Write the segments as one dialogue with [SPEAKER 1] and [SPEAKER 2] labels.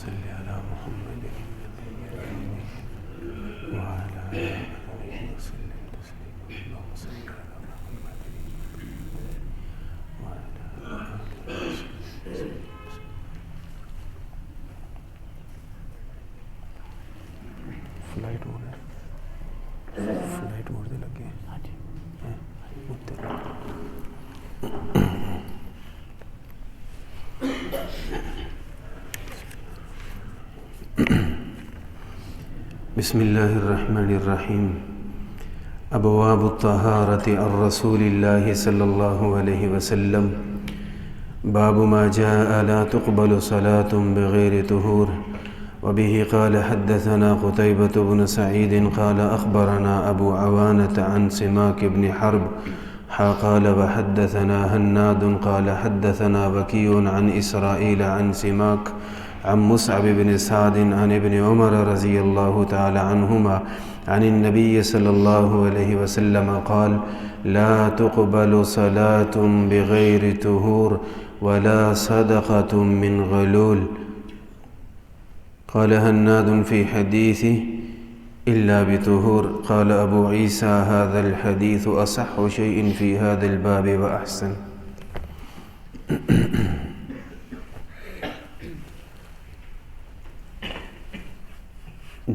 [SPEAKER 1] صل على محمد وعلى آله وسلم تسليما اللهم صل على محمد وعلى آله وسلم فلائٹ موڈ دے لگے بسم اللہ الرحمن الرحیم ابواب الطہارۃ عن رسول اللہ صلی اللہ علیہ وسلم باب ما جاء لا تقبل صلاة بغیر طہور وبه قال حدثنا قتيبة بن سعيد قال أخبرنا أبو عوانة عن سماك بن حرب قال وحدثنا هناد قال حدثنا وكيع عن إسرائيل عن سماك عن مصعب بن سعد عن ابن عمر رضي الله تعالى عنهما عن النبي صلى الله عليه وسلم قال لا تقبل صلاة بغير طهور ولا صدقة من غلول. قال هناد في حديثه إلا بطهور. قال أبو عيسى هذا الحديث أصح شيء في هذا الباب وأحسن.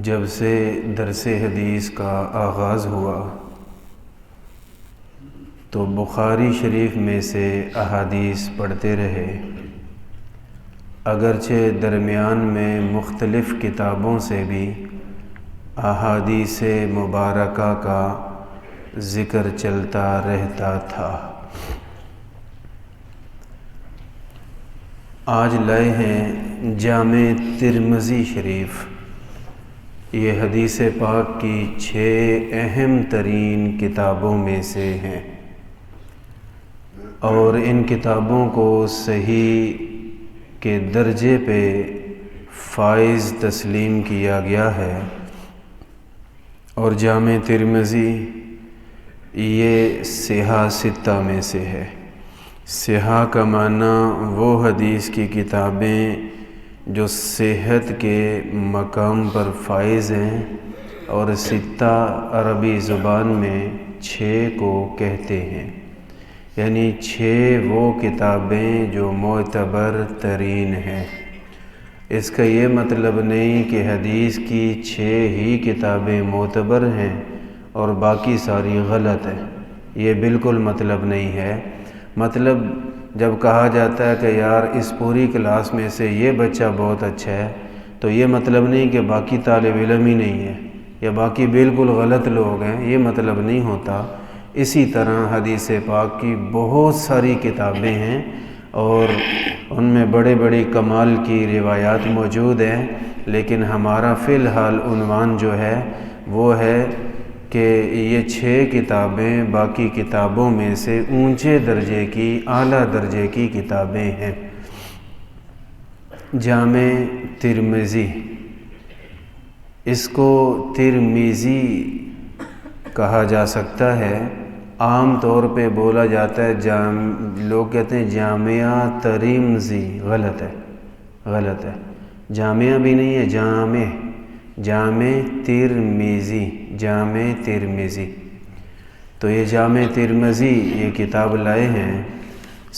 [SPEAKER 1] جب سے درس حدیث کا آغاز ہوا تو بخاری شریف میں سے احادیث پڑھتے رہے، اگرچہ درمیان میں مختلف کتابوں سے بھی احادیث مبارکہ کا ذکر چلتا رہتا تھا۔ آج لائے ہیں جامع ترمذی شریف۔ یہ حدیث پاک کی 6 اہم ترین کتابوں میں سے ہیں، اور ان کتابوں کو صحیح کے درجے پہ فائز تسلیم کیا گیا ہے۔ اور جامع ترمذی یہ صحاح ستہ میں سے ہے۔ صحاح کا معنی وہ حدیث کی کتابیں جو صحت کے مقام پر فائز ہیں، اور ستہ عربی زبان میں 6 کو کہتے ہیں، یعنی 6 وہ کتابیں جو معتبر ترین ہیں۔ اس کا یہ مطلب نہیں کہ حدیث کی 6 ہی کتابیں معتبر ہیں اور باقی ساری غلط ہیں، یہ بالکل مطلب نہیں ہے۔ مطلب جب کہا جاتا ہے کہ یار اس پوری کلاس میں سے یہ بچہ بہت اچھا ہے، تو یہ مطلب نہیں کہ باقی طالب علم ہی نہیں ہے یا باقی بالکل غلط لوگ ہیں، یہ مطلب نہیں ہوتا۔ اسی طرح حدیث پاک کی بہت ساری کتابیں ہیں اور ان میں بڑے بڑے کمال کی روایات موجود ہیں، لیکن ہمارا فی الحال عنوان جو ہے وہ ہے کہ یہ 6 کتابیں باقی کتابوں میں سے اونچے درجے کی، اعلیٰ درجے کی کتابیں ہیں۔ جامع ترمذی، اس کو ترمذی کہا جا سکتا ہے۔ عام طور پہ بولا جاتا ہے لوگ کہتے ہیں جامعہ ترمذی، غلط ہے، جامعہ بھی نہیں ہے، جامع ترمذی۔ تو یہ جامع ترمذی یہ کتاب لائے ہیں،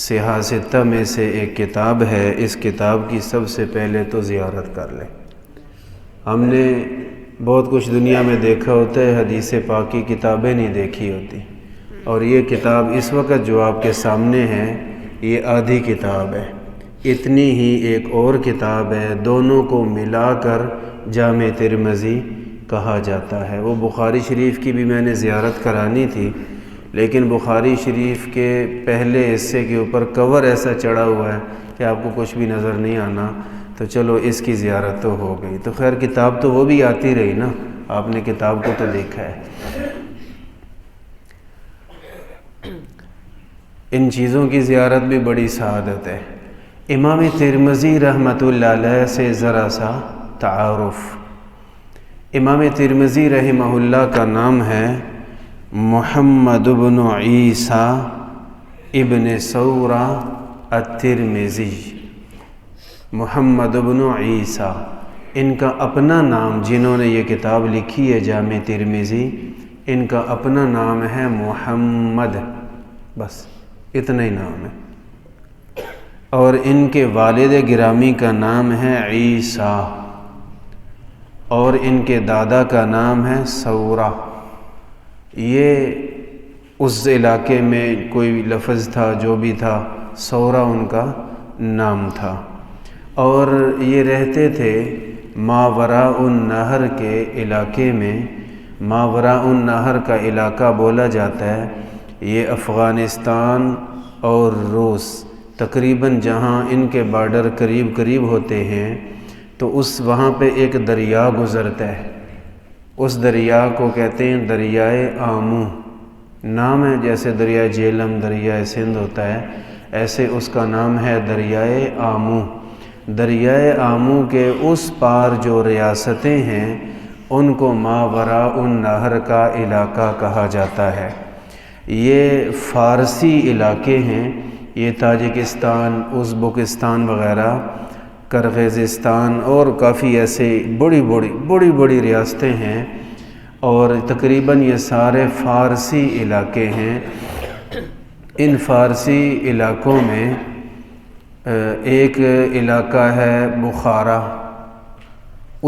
[SPEAKER 1] صحاح ستہ میں سے ایک کتاب ہے۔ اس کتاب کی سب سے پہلے تو زیارت کر لیں۔ ہم نے بہت کچھ دنیا میں دیکھا ہوتا ہے، حدیث پاک کی کتابیں نہیں دیکھی ہوتی، اور یہ کتاب اس وقت جو آپ کے سامنے ہے یہ آدھی کتاب ہے۔ اتنی ہی ایک اور کتاب ہے، دونوں کو ملا کر جامع ترمذی کہا جاتا ہے۔ وہ بخاری شریف کی بھی میں نے زیارت کرانی تھی، لیکن بخاری شریف کے پہلے حصے کے اوپر کور ایسا چڑھا ہوا ہے کہ آپ کو کچھ بھی نظر نہیں آنا، تو چلو اس کی زیارت تو ہو گئی۔ تو خیر کتاب تو وہ بھی آتی رہی نا، آپ نے کتاب کو تو دیکھا ہے۔ ان چیزوں کی زیارت بھی بڑی سعادت ہے۔ امام ترمذی رحمۃ اللہ علیہ سے ذرا سا تعارف۔ امام ترمذی رحمہ اللہ کا نام ہے محمد بن عیسیٰ ابن ثورہ الترمذی۔ محمد بن عیسیٰ، ان کا اپنا نام، جنہوں نے یہ کتاب لکھی ہے جامع ترمذی، ان کا اپنا نام ہے محمد، بس اتنا ہی نام ہے، اور ان کے والد گرامی کا نام ہے عیسیٰ، اور ان کے دادا کا نام ہے ثورہ۔ یہ اس علاقے میں کوئی لفظ تھا، جو بھی تھا، ثورہ ان کا نام تھا، اور یہ رہتے تھے ماوراء النہر کے علاقے میں۔ ماوراء النہر کا علاقہ بولا جاتا ہے، یہ افغانستان اور روس تقریباً جہاں ان کے بارڈر قریب قریب ہوتے ہیں، تو وہاں پہ ایک دریا گزرتا ہے، اس دریا کو کہتے ہیں دریائے آمو، نام ہے جیسے دریائے جہلم، دریائے سندھ ہوتا ہے، ایسے اس کا نام ہے دریائے آمو۔ دریائے آمو کے اس پار جو ریاستیں ہیں ان کو ماوراء النہر کا علاقہ کہا جاتا ہے۔ یہ فارسی علاقے ہیں، یہ تاجکستان، ازبکستان وغیرہ، کرغیزستان اور کافی ایسے بڑی بڑی ریاستیں ہیں، اور تقریباً یہ سارے فارسی علاقے ہیں۔ ان فارسی علاقوں میں ایک علاقہ ہے بخارا،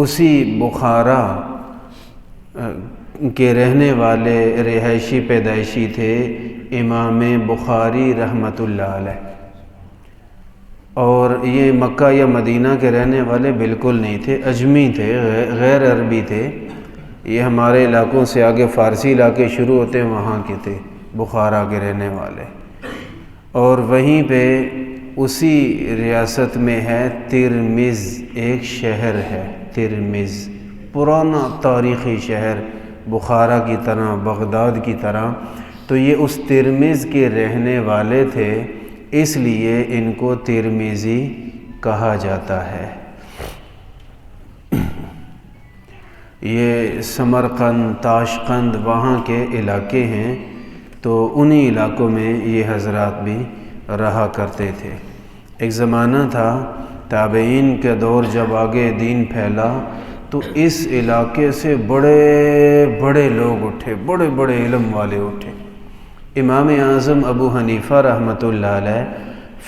[SPEAKER 1] اسی بخارا کے رہنے والے رہائشی پیدائشی تھے امام بخاری رحمۃ اللہ علیہ، اور یہ مکہ یا مدینہ کے رہنے والے بالکل نہیں تھے، اجمی تھے، غیر عربی تھے۔ یہ ہمارے علاقوں سے آگے فارسی علاقے شروع ہوتے ہیں، وہاں کے تھے بخارا کے رہنے والے، اور وہیں پہ اسی ریاست میں ہے ترمذ، ایک شہر ہے ترمذ، پرانا تاریخی شہر بخارا کی طرح، بغداد کی طرح۔ تو یہ اس ترمذ کے رہنے والے تھے، اس لیے ان کو ترمذی کہا جاتا ہے۔ یہ سمرقند، تاشقند وہاں کے علاقے ہیں، تو انہی علاقوں میں یہ حضرات بھی رہا کرتے تھے۔ ایک زمانہ تھا تابعین کے دور، جب آگے دین پھیلا تو اس علاقے سے بڑے بڑے لوگ اٹھے، بڑے بڑے علم والے اٹھے۔ امام اعظم ابو حنیفہ رحمۃ اللہ علیہ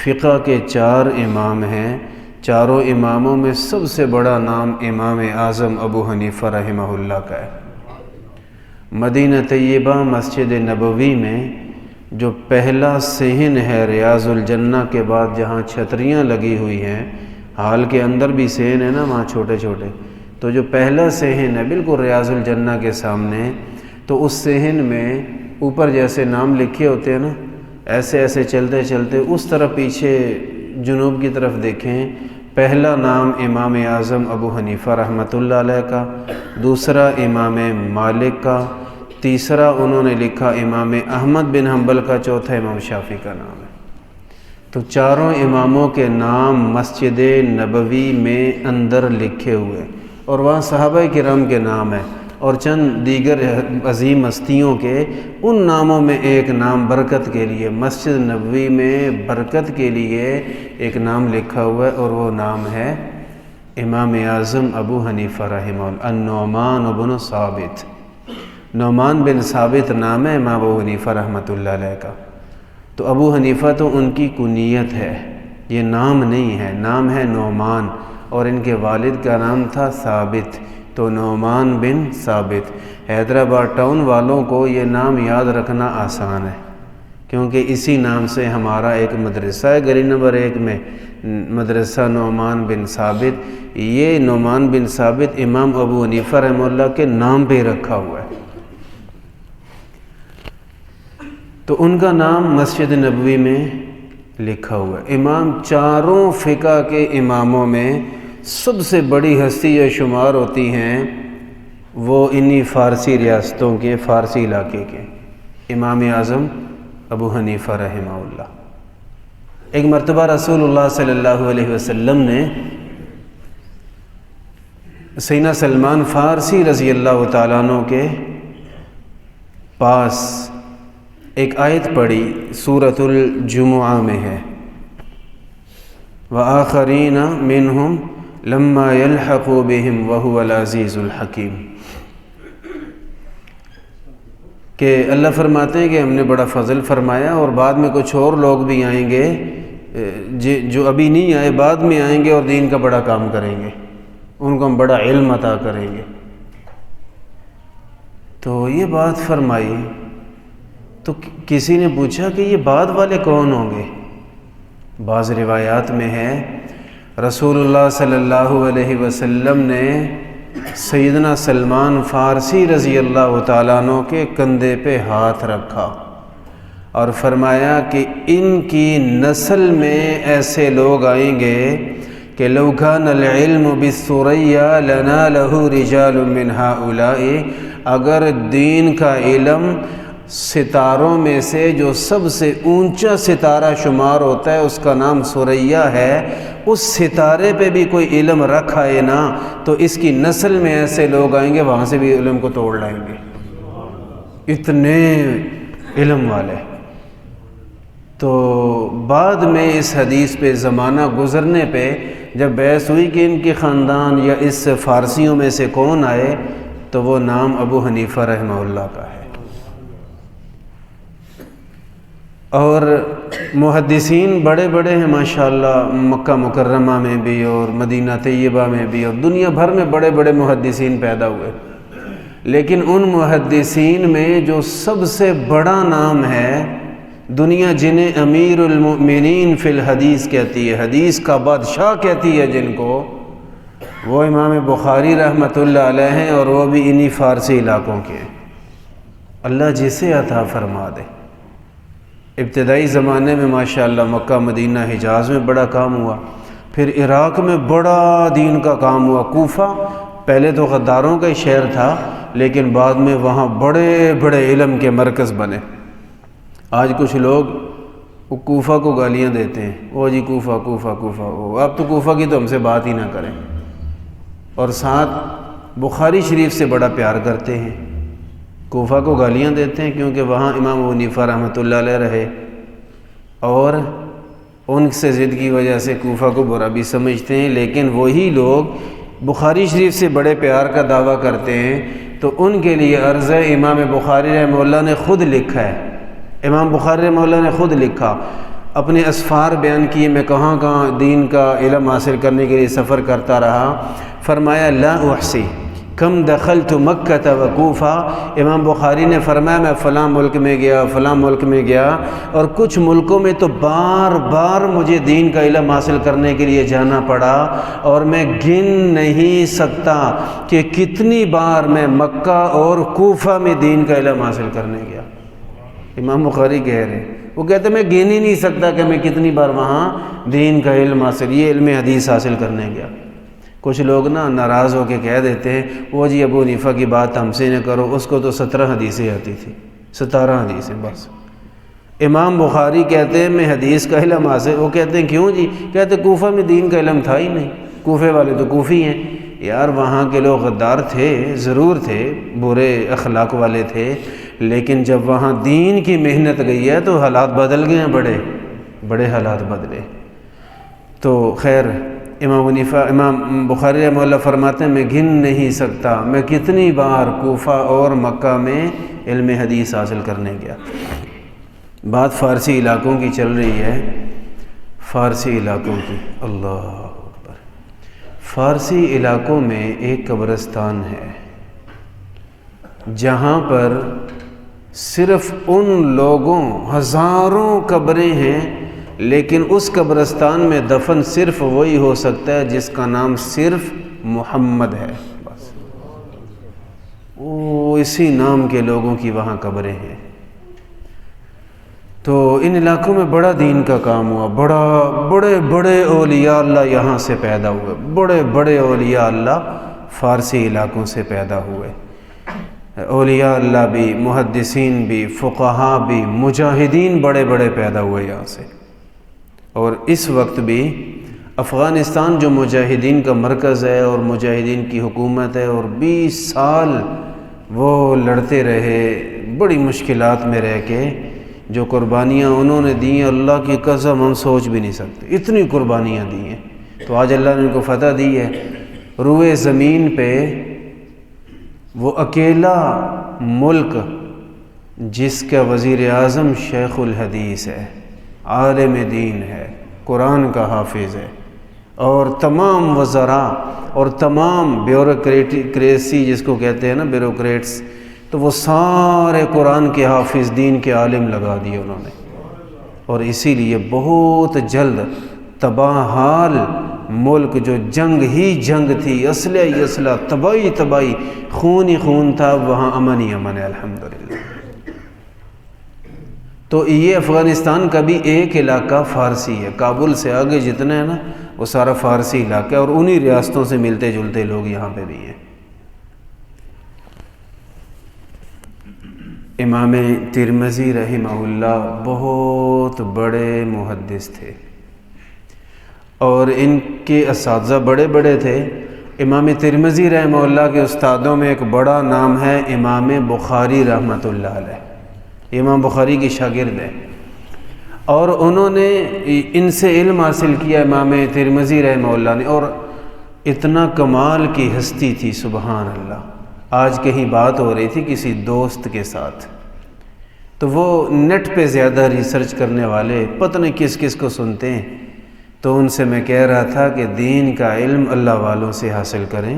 [SPEAKER 1] فقہ کے 4 امام ہیں، چاروں اماموں میں سب سے بڑا نام امام اعظم ابو حنیفہ رحمہ اللہ کا ہے۔ مدینہ طیبہ مسجد نبوی میں جو پہلا صحن ہے ریاض الجنہ کے بعد، جہاں چھتریاں لگی ہوئی ہیں، حال کے اندر بھی صحن ہے نا وہاں چھوٹے چھوٹے، تو جو پہلا صحن ہے بالکل ریاض الجنہ کے سامنے، تو اس صحن میں اوپر جیسے نام لکھے ہوتے ہیں نا، ایسے ایسے چلتے چلتے اس طرف پیچھے جنوب کی طرف دیکھیں، پہلا نام امام اعظم ابو حنیفہ رحمۃ اللہ علیہ کا، دوسرا امام مالک کا، تیسرا انہوں نے لکھا امام احمد بن حنبل کا، چوتھا امام شافعی کا نام ہے۔ تو چاروں اماموں کے نام مسجد نبوی میں اندر لکھے ہوئے، اور وہاں صحابہ کرام کے نام ہیں، اور چند دیگر عظیم ہستیوں کے، ان ناموں میں ایک نام برکت کے لیے، مسجد نبوی میں برکت کے لیے ایک نام لکھا ہوا ہے، اور وہ نام ہے امام اعظم ابو حنیفہ رحمہ اللہ، النعمان بن ثابت۔ نعمان بن ثابت نام ہے امام ابو حنیفہ رحمۃ اللہ علیہ کا۔ تو ابو حنیفہ تو ان کی کنیت ہے، یہ نام نہیں ہے، نام ہے نعمان، اور ان کے والد کا نام تھا ثابت، تو نعمان بن ثابت۔ حیدرآباد ٹاؤن والوں کو یہ نام یاد رکھنا آسان ہے، کیونکہ اسی نام سے ہمارا ایک مدرسہ ہے گلی نمبر 1 میں، مدرسہ نعمان بن ثابت۔ یہ نعمان بن ثابت امام ابو حنیفہ رحمہ اللہ کے نام پہ رکھا ہوا ہے، تو ان کا نام مسجد نبوی میں لکھا ہوا ہے۔ امام چاروں فقہ کے اماموں میں سب سے بڑی ہستی جو شمار ہوتی ہیں، وہ انہی فارسی ریاستوں کے، فارسی علاقے کے امام اعظم ابو حنیفہ رحمہ اللہ۔ ایک مرتبہ رسول اللہ صلی اللہ علیہ وسلم نے سیدنا سلمان فارسی رضی اللہ تعالیٰ عنہ کے پاس ایک آیت پڑھی، سورۃ الجمعہ میں ہے، وآخرین منہم لما یلحقوا بہم وہو العزیز الحکیم، کہ اللہ فرماتے ہیں کہ ہم نے بڑا فضل فرمایا اور بعد میں کچھ اور لوگ بھی آئیں گے جو ابھی نہیں آئے، بعد میں آئیں گے اور دین کا بڑا کام کریں گے، ان کو ہم بڑا علم عطا کریں گے۔ تو یہ بات فرمائی تو کسی نے پوچھا کہ یہ بعد والے کون ہوں گے؟ بعض روایات میں ہے رسول اللہ صلی اللہ علیہ وسلم نے سیدنا سلمان فارسی رضی اللہ تعالیٰ عنہ کے کندھے پہ ہاتھ رکھا اور فرمایا کہ ان کی نسل میں ایسے لوگ آئیں گے کہ لو کان العلم بالثریا لنالہ رجال من ہؤلاء، اگر دین کا علم ستاروں میں سے جو سب سے اونچا ستارہ شمار ہوتا ہے اس کا نام ثریا ہے، اس ستارے پہ بھی کوئی علم رکھ آئے نا تو اس کی نسل میں ایسے لوگ آئیں گے وہاں سے بھی علم کو توڑ لائیں گے، اتنے علم والے۔ تو بعد میں اس حدیث پہ زمانہ گزرنے پہ جب بحث ہوئی کہ ان کے خاندان یا اس فارسیوں میں سے کون آئے تو وہ نام ابو حنیفہ رحمہ اللہ کا ہے۔ اور محدثین بڑے بڑے ہیں ماشاءاللہ، مکہ مکرمہ میں بھی اور مدینہ طیبہ میں بھی اور دنیا بھر میں بڑے بڑے محدثین پیدا ہوئے، لیکن ان محدثین میں جو سب سے بڑا نام ہے، دنیا جنہیں امیر المؤمنین فی الحدیث کہتی ہے، حدیث کا بادشاہ کہتی ہے جن کو، وہ امام بخاری رحمۃ اللہ علیہ ہیں، اور وہ بھی انہی فارسی علاقوں کے ہیں۔ اللہ جسے عطا فرما دے۔ ابتدائی زمانے میں ماشاءاللہ مکہ مدینہ حجاز میں بڑا کام ہوا، پھر عراق میں بڑا دین کا کام ہوا، کوفہ پہلے تو غداروں کا ہی شہر تھا لیکن بعد میں وہاں بڑے بڑے علم کے مرکز بنے۔ آج کچھ لوگ وہ کوفہ کو گالیاں دیتے ہیں، وہ جی کوفہ کوفہ کوفہ، اب تو کوفہ کی تو ہم سے بات ہی نہ کریں، اور ساتھ بخاری شریف سے بڑا پیار کرتے ہیں، کوفہ کو گالیاں دیتے ہیں کیونکہ وہاں امام ابو حنیفہ رحمۃ اللہ علیہ رہے، اور ان سے ضد کی وجہ سے کوفہ کو برا بھی سمجھتے ہیں، لیکن وہی لوگ بخاری شریف سے بڑے پیار کا دعویٰ کرتے ہیں۔ تو ان کے لیے عرض ہے، امام بخاری رحمہ اللہ نے خود لکھا ہے، امام بخاری رحمہ اللہ نے خود لکھا، اپنے اسفار بیان کیے، میں کہاں کہاں دین کا علم حاصل کرنے کے لیے سفر کرتا رہا، فرمایا لا احصی کم دخلت مکہ و کوفہ، امام بخاری نے فرمایا میں فلاں ملک میں گیا، فلاں ملک میں گیا، اور کچھ ملکوں میں تو بار بار مجھے دین کا علم حاصل کرنے کے لیے جانا پڑا، اور میں گن نہیں سکتا کہ کتنی بار میں مکہ اور کوفہ میں دین کا علم حاصل کرنے گیا۔ امام بخاری کہہ رہے ہیں، وہ کہتے ہیں میں گن ہی نہیں سکتا کہ میں کتنی بار وہاں دین کا علم حاصل، یہ علم حدیث حاصل کرنے گیا۔ کچھ لوگ ناراض ہو کے کہہ دیتے ہیں وہ جی ابو حنیفہ کی بات ہم سے نہ کرو، اس کو تو 17 حدیثیں آتی تھی، 17 حدیثیں بس۔ امام بخاری کہتے ہیں میں حدیث کا علم حاصل، وہ کہتے ہیں کیوں جی؟ کہتے کوفہ میں دین کا علم تھا ہی نہیں، کوفے والے تو کوفی ہیں۔ یار وہاں کے لوگ غدار تھے، ضرور تھے، برے اخلاق والے تھے، لیکن جب وہاں دین کی محنت گئی ہے تو حالات بدل گئے ہیں، بڑے بڑے حالات بدلے۔ تو خیر امام بخاری رحمہ اللہ فرماتے ہیں میں گن نہیں سکتا میں کتنی بار کوفہ اور مکہ میں علم حدیث حاصل کرنے گیا۔ بات فارسی علاقوں کی چل رہی ہے، فارسی علاقوں کی، اللہ اکبر۔ فارسی علاقوں میں ایک قبرستان ہے جہاں پر صرف ان لوگوں، ہزاروں قبریں ہیں، لیکن اس قبرستان میں دفن صرف وہی ہو سکتا ہے جس کا نام صرف محمد ہے، بس وہ اسی نام کے لوگوں کی وہاں قبریں ہیں۔ تو ان علاقوں میں بڑا دین کا کام ہوا، بڑے بڑے اولیاء اللہ یہاں سے پیدا ہوئے، بڑے بڑے اولیاء اللہ فارسی علاقوں سے پیدا ہوئے، اولیاء اللہ بھی، محدثین بھی، فقہاء بھی، مجاہدین بڑے بڑے پیدا ہوئے یہاں سے۔ اور اس وقت بھی افغانستان جو مجاہدین کا مرکز ہے اور مجاہدین کی حکومت ہے، اور 20 سال وہ لڑتے رہے، بڑی مشکلات میں رہ کے جو قربانیاں انہوں نے دی ہیں اللہ کی قسم ہم سوچ بھی نہیں سکتے، اتنی قربانیاں دی ہیں۔ تو آج اللہ نے ان کو فتح دی ہے، روئے زمین پہ وہ اکیلا ملک جس کا وزیر اعظم شیخ الحدیث ہے، عالم دین ہے، قرآن کا حافظ ہے، اور تمام وزراء اور تمام بیوروکریسی جس کو کہتے ہیں نا بیوروکریٹس، تو وہ سارے قرآن کے حافظ دین کے عالم لگا دیے انہوں نے، اور اسی لیے بہت جلد تباہ حال ملک جو جنگ ہی جنگ تھی، اسلحہ ہی اسلحہ، تباہی تباہی، خون ہی خون تھا، وہاں امن ہی امن ہے الحمدللہ۔ تو یہ افغانستان کا بھی ایک علاقہ فارسی ہے، کابل سے آگے جتنا ہے نا وہ سارا فارسی علاقہ ہے، اور انہی ریاستوں سے ملتے جلتے لوگ یہاں پہ بھی ہیں۔ امام ترمذی رحمہ اللہ بہت بڑے محدث تھے، اور ان کے اساتذہ بڑے بڑے تھے۔ امام ترمذی رحمہ اللہ کے استادوں میں ایک بڑا نام ہے امام بخاری رحمۃ اللہ علیہ، امام بخاری کی شاگرد ہیں، اور انہوں نے ان سے علم حاصل کیا امام ترمذی رحمہ اللہ نے، اور اتنا کمال کی ہستی تھی سبحان اللہ۔ آج کہیں بات ہو رہی تھی کسی دوست کے ساتھ، تو وہ نیٹ پہ زیادہ ریسرچ کرنے والے پتہ نہیں کس کس کو سنتے ہیں، تو ان سے میں کہہ رہا تھا کہ دین کا علم اللہ والوں سے حاصل کریں۔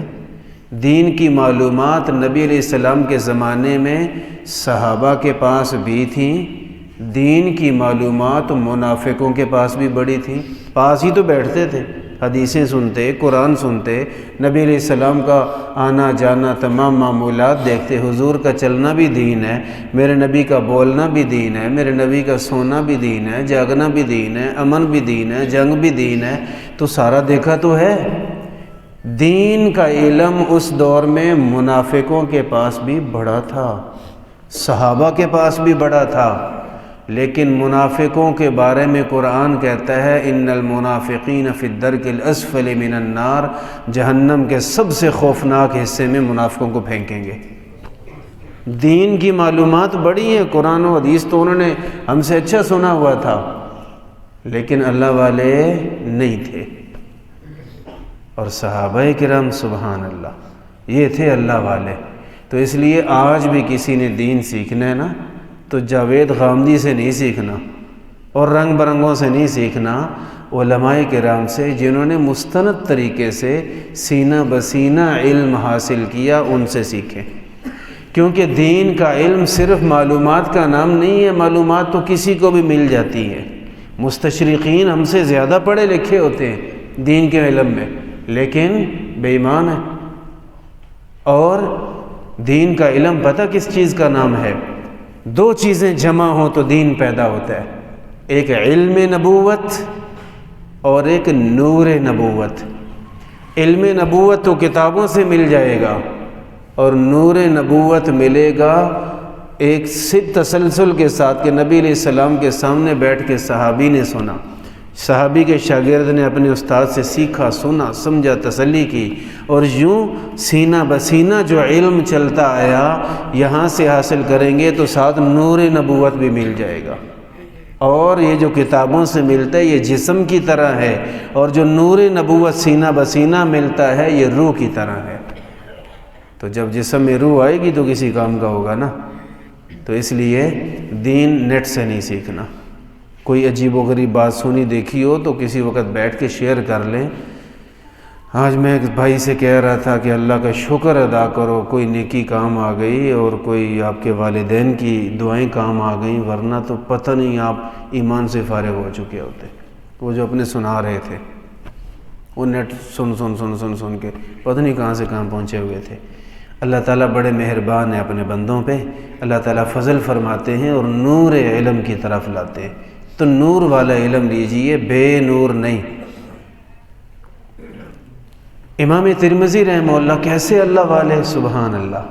[SPEAKER 1] دین کی معلومات نبی علیہ السلام کے زمانے میں صحابہ کے پاس بھی تھیں، دین کی معلومات منافقوں کے پاس بھی بڑی تھی، پاس ہی تو بیٹھتے تھے، حدیثیں سنتے، قرآن سنتے، نبی علیہ السلام کا آنا جانا تمام معمولات دیکھتے، حضور کا چلنا بھی دین ہے، میرے نبی کا بولنا بھی دین ہے، میرے نبی کا سونا بھی دین ہے، جاگنا بھی دین ہے، امن بھی دین ہے، جنگ بھی دین ہے، تو سارا دیکھا تو ہے۔ دین کا علم اس دور میں منافقوں کے پاس بھی بڑا تھا، صحابہ کے پاس بھی بڑا تھا، لیکن منافقوں کے بارے میں قرآن کہتا ہے ان المنافقین فی الدرک الاسفل من النار، جہنم کے سب سے خوفناک حصے میں منافقوں کو پھینکیں گے۔ دین کی معلومات بڑی ہیں، قرآن و حدیث تو انہوں نے ہم سے اچھا سنا ہوا تھا، لیکن اللہ والے نہیں تھے، اور صحابہ کرام سبحان اللہ یہ تھے اللہ والے۔ تو اس لیے آج بھی کسی نے دین سیکھنا ہے نا تو جاوید غامدی سے نہیں سیکھنا، اور رنگ برنگوں سے نہیں سیکھنا، علماء کرام سے جنہوں نے مستند طریقے سے سینہ بسینہ علم حاصل کیا، ان سے سیکھیں، کیونکہ دین کا علم صرف معلومات کا نام نہیں ہے، معلومات تو کسی کو بھی مل جاتی ہے۔ مستشرقین ہم سے زیادہ پڑھے لکھے ہوتے ہیں دین کے علم میں، لیکن بے ایمان ہے۔ اور دین کا علم پتہ کس چیز کا نام ہے؟ دو چیزیں جمع ہوں تو دین پیدا ہوتا ہے، ایک علم نبوت اور ایک نور نبوت۔ علم نبوت تو کتابوں سے مل جائے گا، اور نور نبوت ملے گا ایک تسلسل کے ساتھ کہ نبی علیہ السلام کے سامنے بیٹھ کے صحابی نے سنا، صحابی کے شاگرد نے اپنے استاد سے سیکھا، سنا، سمجھا، تسلی کی، اور یوں سینہ بسینہ جو علم چلتا آیا، یہاں سے حاصل کریں گے تو ساتھ نور نبوت بھی مل جائے گا۔ اور یہ جو کتابوں سے ملتا ہے یہ جسم کی طرح ہے، اور جو نور نبوت سینہ بسینہ ملتا ہے یہ روح کی طرح ہے۔ تو جب جسم میں روح آئے گی تو کسی کام کا ہوگا نا۔ تو اس لیے دین نیٹ سے نہیں سیکھنا۔ کوئی عجیب و غریب بات سنی دیکھی ہو تو کسی وقت بیٹھ کے شیئر کر لیں۔ آج میں ایک بھائی سے کہہ رہا تھا کہ اللہ کا شکر ادا کرو، کوئی نیکی کام آ گئی اور کوئی آپ کے والدین کی دعائیں کام آ گئیں، ورنہ تو پتہ نہیں آپ ایمان سے فارغ ہو چکے ہوتے۔ وہ جو اپنے سنا رہے تھے، وہ نیٹ سن کے پتہ نہیں کہاں سے کہاں پہنچے ہوئے تھے۔ اللہ تعالیٰ بڑے مہربان ہیں اپنے بندوں پہ، اللہ تعالیٰ فضل فرماتے ہیں اور نور علم کی طرف لاتے ہیں۔ تو نور والا علم لیجئے، بے نور نہیں۔ امام ترمذی رحمہ اللہ کیسے اللہ والے، سبحان اللہ،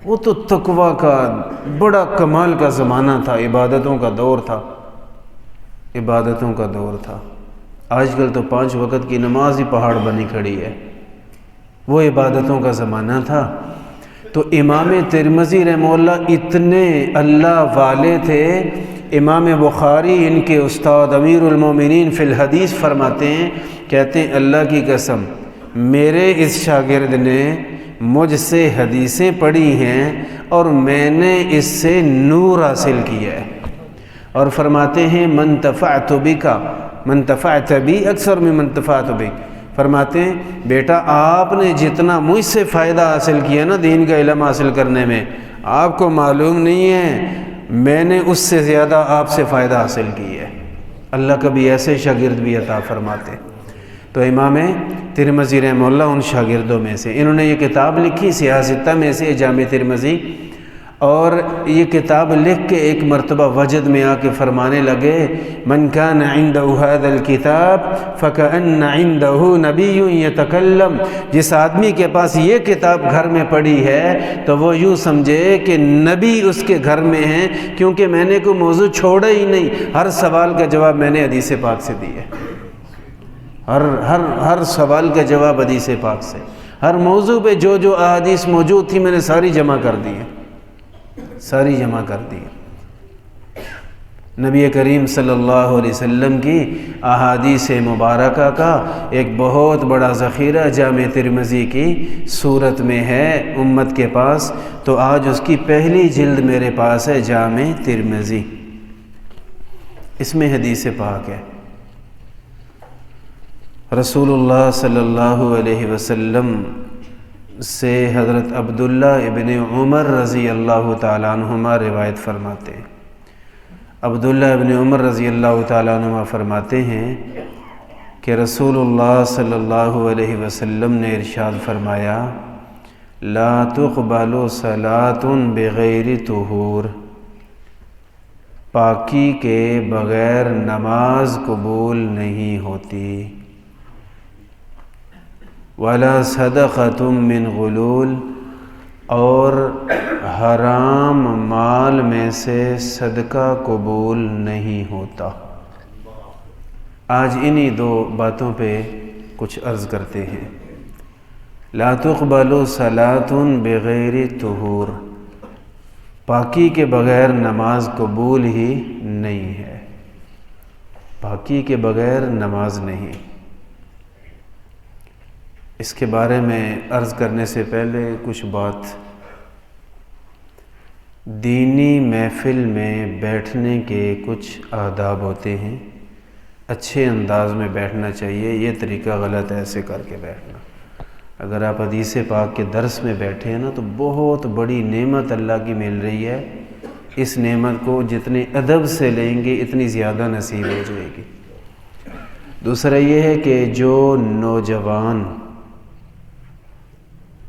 [SPEAKER 1] وہ تو تقویٰ کا بڑا کمال کا زمانہ تھا، عبادتوں کا دور تھا، عبادتوں کا دور تھا۔ آج کل تو 5 وقت کی نماز ہی پہاڑ بنی کھڑی ہے، وہ عبادتوں کا زمانہ تھا۔ تو امام ترمذی رحمہ اللہ اتنے اللہ والے تھے امام بخاری ان کے استاد امیر المومنین فی الحدیث فرماتے ہیں، کہتے ہیں اللہ کی قسم میرے اس شاگرد نے مجھ سے حدیثیں پڑھی ہیں اور میں نے اس سے نور حاصل کیا ہے، اور فرماتے ہیں من تفعت بکا من تفعت بی اکثر من من تفعت بک، فرماتے ہیں بیٹا آپ نے جتنا مجھ سے فائدہ حاصل کیا نا دین کا علم حاصل کرنے میں، آپ کو معلوم نہیں ہے میں نے اس سے زیادہ آپ سے فائدہ حاصل کیا ہے۔ اللہ کبھی ایسے شاگرد بھی عطا فرماتے۔ تو امام ترمذی رحمہ اللہ ان شاگردوں میں سے، انہوں نے یہ کتاب لکھی سیاستہ میں سے جامع ترمذی، اور یہ کتاب لکھ کے ایک مرتبہ وجد میں آ کے فرمانے لگے من کان عنده هذا الكتاب فكأن عنده نبی یتکلم، جس آدمی کے پاس یہ کتاب گھر میں پڑی ہے تو وہ یوں سمجھے کہ نبی اس کے گھر میں ہیں، کیونکہ میں نے کوئی موضوع چھوڑا ہی نہیں، ہر سوال کا جواب میں نے حدیث پاک سے دی ہے، ہر سوال کا جواب حدیث پاک سے، ہر موضوع پہ جو احادیث موجود تھی میں نے ساری جمع کر دی ہے، ساری جمع کر دی۔ نبی کریم صلی اللہ علیہ وسلم کی احادیث مبارکہ کا ایک بہت بڑا ذخیرہ جامع ترمذی کی صورت میں ہے امت کے پاس، تو آج اس کی پہلی جلد میرے پاس ہے جامع ترمذی، اس میں حدیث پاک ہے۔ رسول اللہ صلی اللہ علیہ وسلم سے حضرت عبداللہ ابن عمر رضی اللہ تعالیٰ عنہما روایت فرماتے ہیں۔ عبداللہ ابن عمر رضی اللہ تعالیٰ عنہما فرماتے ہیں کہ رسول اللہ صلی اللہ علیہ وسلم نے ارشاد فرمایا لا تقبل صلاۃ بغیر طہور، پاکی کے بغیر نماز قبول نہیں ہوتی، ولا صدقۃ من غلول، اور حرام مال میں سے صدقہ قبول نہیں ہوتا۔ آج انہی دو باتوں پہ کچھ عرض کرتے ہیں۔ لا تقبل صلاۃ بغیر طہور، پاکی کے بغیر نماز قبول ہی نہیں ہے، پاکی کے بغیر نماز نہیں۔ اس کے بارے میں عرض کرنے سے پہلے کچھ بات، دینی محفل میں بیٹھنے کے کچھ آداب ہوتے ہیں، اچھے انداز میں بیٹھنا چاہیے، یہ طریقہ غلط ہے ایسے کر کے بیٹھنا۔ اگر آپ حدیث پاک کے درس میں بیٹھے ہیں نا تو بہت بڑی نعمت اللہ کی مل رہی ہے، اس نعمت کو جتنے ادب سے لیں گے اتنی زیادہ نصیب ہو جائے گی۔ دوسرا یہ ہے کہ جو نوجوان